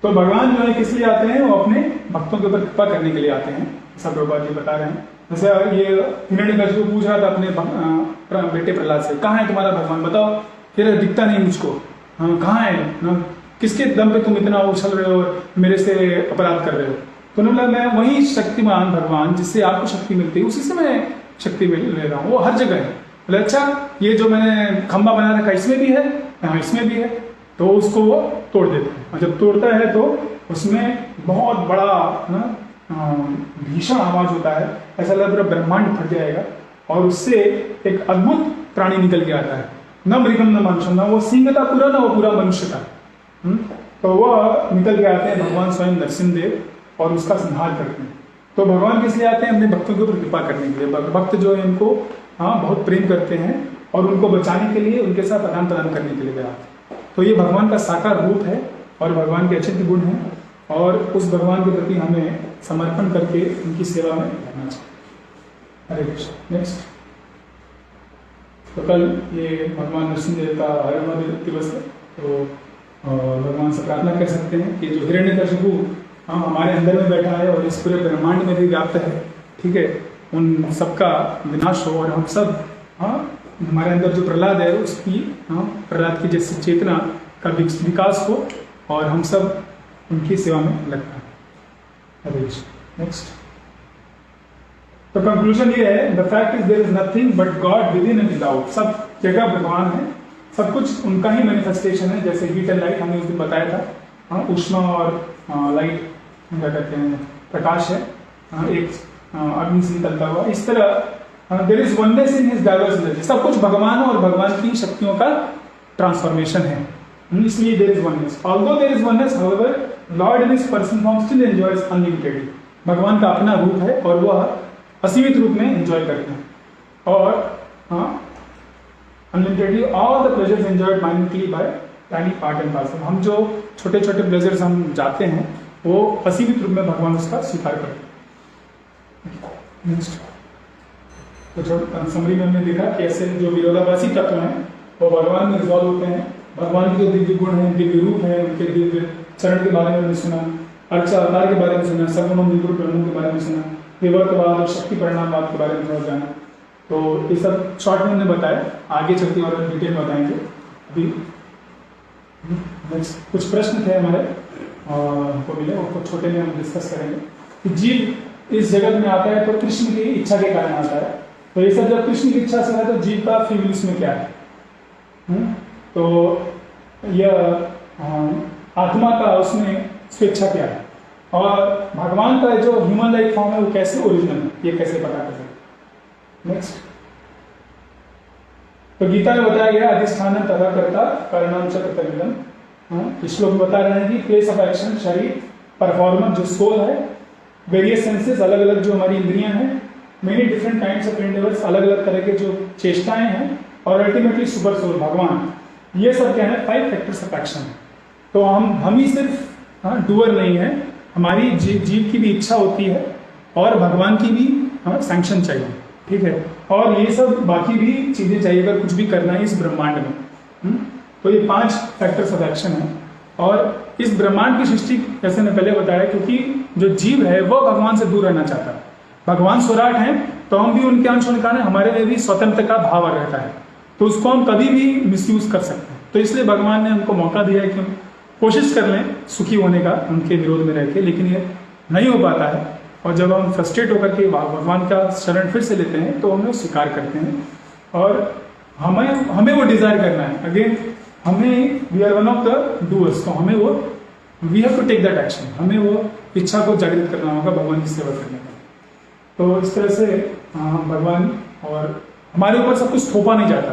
तो भगवान जो है किस लिए आते हैं? वो अपने भक्तों के ऊपर कृपा करने के लिए आते हैं, सब प्रभुपाद जी बता रहे हैं। जैसे ये हिरण्यकशिपु पूछ रहा था अपने बेटे प्रहलाद से, कहाँ है तुम्हारा भगवान, बताओ, फिर दिखता नहीं मुझको, हाँ कहाँ है, हाँ, किसके दम पे तुम इतना उछल रहे हो और मेरे से अपराध कर रहे हो? तो उन्होंने बोला मैं वही शक्तिमान भगवान जिससे आपको शक्ति मिलती है, उसी से मैं शक्ति ले रहा हूँ, वो हर जगह है। बोले अच्छा, ये जो मैंने खंबा बना रखा इसमें भी है? हाँ इसमें भी है। तो उसको वो तोड़ देते हैं, और जब तोड़ता है तो उसमें बहुत बड़ा भीषण आवाज होता है, ऐसा लग रहा ब्रह्मांड फट जाएगा, और उससे एक अद्भुत प्राणी निकल के आता है, न मृगम न मनुष्य, न वो सिंह था पूरा, न वो पूरा मनुष्य था। तो वह निकल के आते हैं भगवान स्वयं नरसिंहदेव और उसका संहार करते हैं। तो भगवान किस लिए आते हैं? अपने भक्तों के ऊपर कृपा करने के लिए। भक्त जो है इनको बहुत प्रेम करते हैं और उनको बचाने के लिए, उनके साथ आदान प्रदान करने के लिए गया। तो ये भगवान का साकार रूप है और भगवान के अचिंत्य गुण हैं, और उस भगवान के प्रति हमें समर्पण करके उनकी सेवा में रहना चाहिए। हरे कृष्ण। नेक्स्ट, तो कल ये भगवान नरसिंहदेव का हरिमद दिवस है, तो भगवान से प्रार्थना कर सकते हैं कि जो हिरण्यकशिपु हमारे अंदर में बैठा है और इस पूरे ब्रह्मांड में भी व्याप्त है, ठीक है, उन सबका विनाश हो, और हम सब हमारे अंदर जो प्रहलाद है उसकी प्रहलाद की जैसी चेतना का विकास हो, और हम सब उनकी सेवा में लगता है। नेक्स्ट, तो कंक्लूजन ये है, the fact is there is nothing but god within and without. सब जगह भगवान है, सब कुछ उनका ही मैनिफेस्टेशन है। जैसे हीट एंड लाइट हमने उस दिन बताया था, उष्मा और लाइट क्या कहते हैं, प्रकाश है, एक अग्नि से निकलता हुआ। इस तरह there is oneness in his diverse energy. सब कुछ भगवान और भगवान की शक्तियों का ट्रांसफॉर्मेशन है। इसलिए there is oneness. Although there is oneness, however Lord in his person form still enjoys unlimitedly. भगवान का अपना रूप है और वह असीमित रूप में एंजॉय करते हैं. और unlimitedly all the pleasures enjoyed minutely by tiny part and parcel. हम जो छोटे छोटे प्लेजर्स हम जाते हैं वो असीमित रूप में भगवान उसका स्वीकार करते हैं. नेक्स्ट, तो समरी में हमने देखा कि ऐसे जो विरोधाभासी तत्व हैं वो भगवान में रिजॉल्व होते हैं. भगवान के जो दिव्य गुण हैं, दिव्य रूप है, उनके दिव्य चरण के बारे में हमने सुना, अर्च अवतार के बारे में सुना, सर्वमम निर्गुण ब्रह्म के बारे में सुना, विवर्तवाद और शक्ति परिणामवाद के बारे में थोड़ा जाना. तो ये सब शॉर्ट में हमने बताया, आगे चलते और डिटेल में बताएंगे. अभी नेक्स्ट कुछ प्रश्न थे हमारे को मिले, वो कुछ छोटे में हम डिस्कस करेंगे. कि जीव इस जगत में आता है तो कृष्ण की इच्छा के कारण आता है. तो ये सब जब कृष्ण की इच्छा से है तो जीव का फ्री विल इसमें क्या है? तो यह आत्मा का उसमें स्वेच्छा क्या है, और भगवान का जो ह्यूमन लाइक फॉर्म है वो कैसे ओरिजिनल है, ये कैसे पता कर सकते. नेक्स्ट, तो गीता में बताया गया अधिष्ठान तथा कर्ता परिणाम च प्रतिबिंबन. इस श्लोक में बता रहे हैं कि प्लेस ऑफ एक्शन शरीर, परफॉर्मेंस जो सोल है, वेरियस सेंसेस अलग अलग जो हमारी इंद्रियां हैं, many different kinds of endeavours अलग अलग तरह के जो चेष्टाएं हैं, और अल्टीमेटली सुपर सोल भगवान. ये सब क्या है? 5 फैक्टर्स ऑफ एक्शन. तो हम ही सिर्फ डूअर नहीं है, हमारी जीव की भी इच्छा होती है और भगवान की भी सैंक्शन चाहिए. ठीक है, और ये सब बाकी भी चीजें चाहिए अगर कुछ भी करना है इस ब्रह्मांड में. तो ये 5 फैक्टर्स ऑफ एक्शन है. और इस ब्रह्मांड की सृष्टि जैसे मैं पहले बताया, क्योंकि जो जीव है वो भगवान से दूर रहना चाहता है. भगवान स्वराट हैं तो हम भी उनके अंश होने के कारण हमारे में भी स्वतंत्रता का भाव रहता है, तो उसको हम कभी भी मिसयूज कर सकते हैं. तो इसलिए भगवान ने हमको मौका दिया है कि हम कोशिश कर लें सुखी होने का उनके विरोध में रह के, लेकिन ये नहीं हो पाता है. और जब हम फ्रस्ट्रेट होकर के भगवान का शरण फिर से लेते हैं तो हमें स्वीकार करते हैं, और हमें वो डिजायर करना है. अगेन हमें we are one of the doers, तो हमें वो we have to take that action. हमें वो इच्छा को जागृत करना होगा भगवान की सेवा करने का. तो इस तरह से भगवान और हमारे ऊपर सब कुछ थोपा नहीं जाता.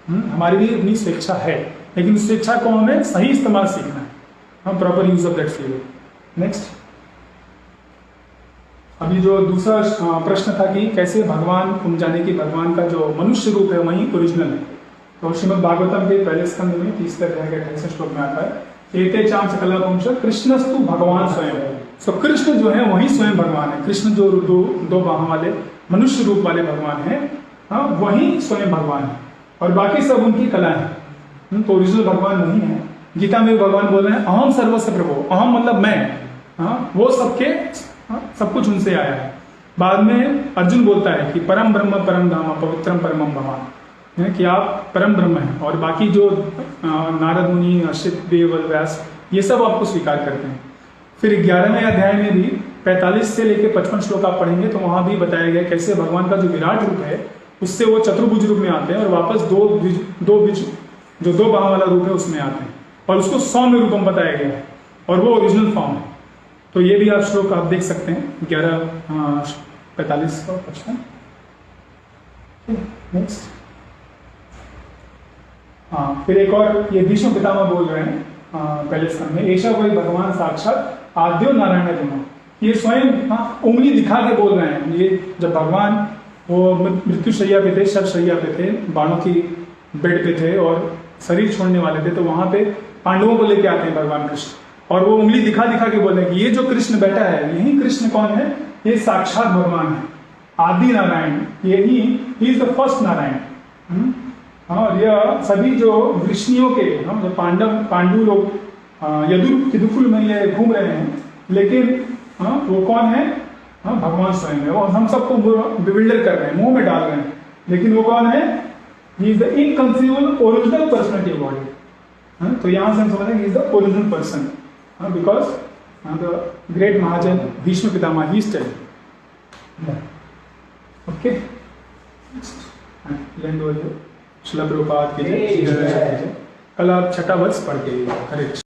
हमारी भी अपनी स्वेच्छा है, लेकिन उस स्वेच्छा को हमें सही इस्तेमाल सीखना है. हम proper use of that free will. Next, अभी जो दूसरा प्रश्न था कि कैसे भगवान हम जाने कि भगवान का जो मनुष्य रूप है वही ओरिजिनल है. तो श्रीमद् भागवतम के पहले स्कंद में 30 अध्याय के 28 श्लोक में आता है, एते चाम सकला पुंस कृष्णस्तु भगवान स्वयं. तो कृष्ण जो है वही स्वयं भगवान है. कृष्ण जो दो बाहों वाले मनुष्य रूप वाले भगवान है, वही स्वयं भगवान है, और बाकी सब उनकी कला है. तो ओरिजिनल भगवान वही है. गीता में भगवान बोल रहे हैं अहम सर्वस्व प्रभु. अहम मतलब मैं, वो सबके सब कुछ उनसे आया है. बाद में अर्जुन बोलता है कि परम ब्रह्म परम धाम पवित्रम परमम भगवान, कि आप परम ब्रह्म हैं, और बाकी जो नारद मुनि, अश्वित देव, व्यास, ये सब आपको स्वीकार करते हैं. फिर 11वें अध्याय में भी 45 से लेकर 55 श्लोक आप पढ़ेंगे तो वहां भी बताया गया कैसे भगवान का जो विराट रूप है उससे वो चतुर्भुज रूप में आते हैं, और वापस जो दो बाह वाला रूप है उसमें आते हैं, और उसको सौम्य रूप में बताया गया है, और वो ओरिजिनल फॉर्म है. तो ये भी आप श्लोक आप देख सकते हैं 11, 45 और 55. नेक्स्ट, फिर एक और ये भीष्म पितामह बोल रहे हैं पहले स्कंद में, ऐसा वही भगवान साक्षात आद्यो नारायण जन्म. ये स्वयं उंगली दिखा के बोल रहे हैं. ये जब भगवान वो मृत्युशैया पे थे, शवशैया पे थे, बाणों की बेड पे थे और शरीर छोड़ने वाले थे, तो वहां पे पांडवों को लेके आते हैं भगवान कृष्ण, और वो उंगली दिखा दिखा के बोल रहे हैं कि ये जो कृष्ण बैठा है, यही कृष्ण कौन है? ये साक्षात भगवान है, आदि नारायण, यही he is the first Narayan. और यह सभी जो ऋषियों के जो पांडु लोग यदुकुल में ये घूम रहे हैं, लेकिन वो कौन है? भगवान स्वयं है. और हम सबको बिविल्डर कर रहे हैं, मुंह में डाल रहे हैं, लेकिन वो कौन है? He is the inconceivable original personality of God. तो यहां से हम समझ रहे हैं he is the original person, because the great Mahajan Bhishma Pitamah he is telling. Okay, land over. शिला प्रभुपाद की जय. कल आप छठा वर्ष पढ़ के हरे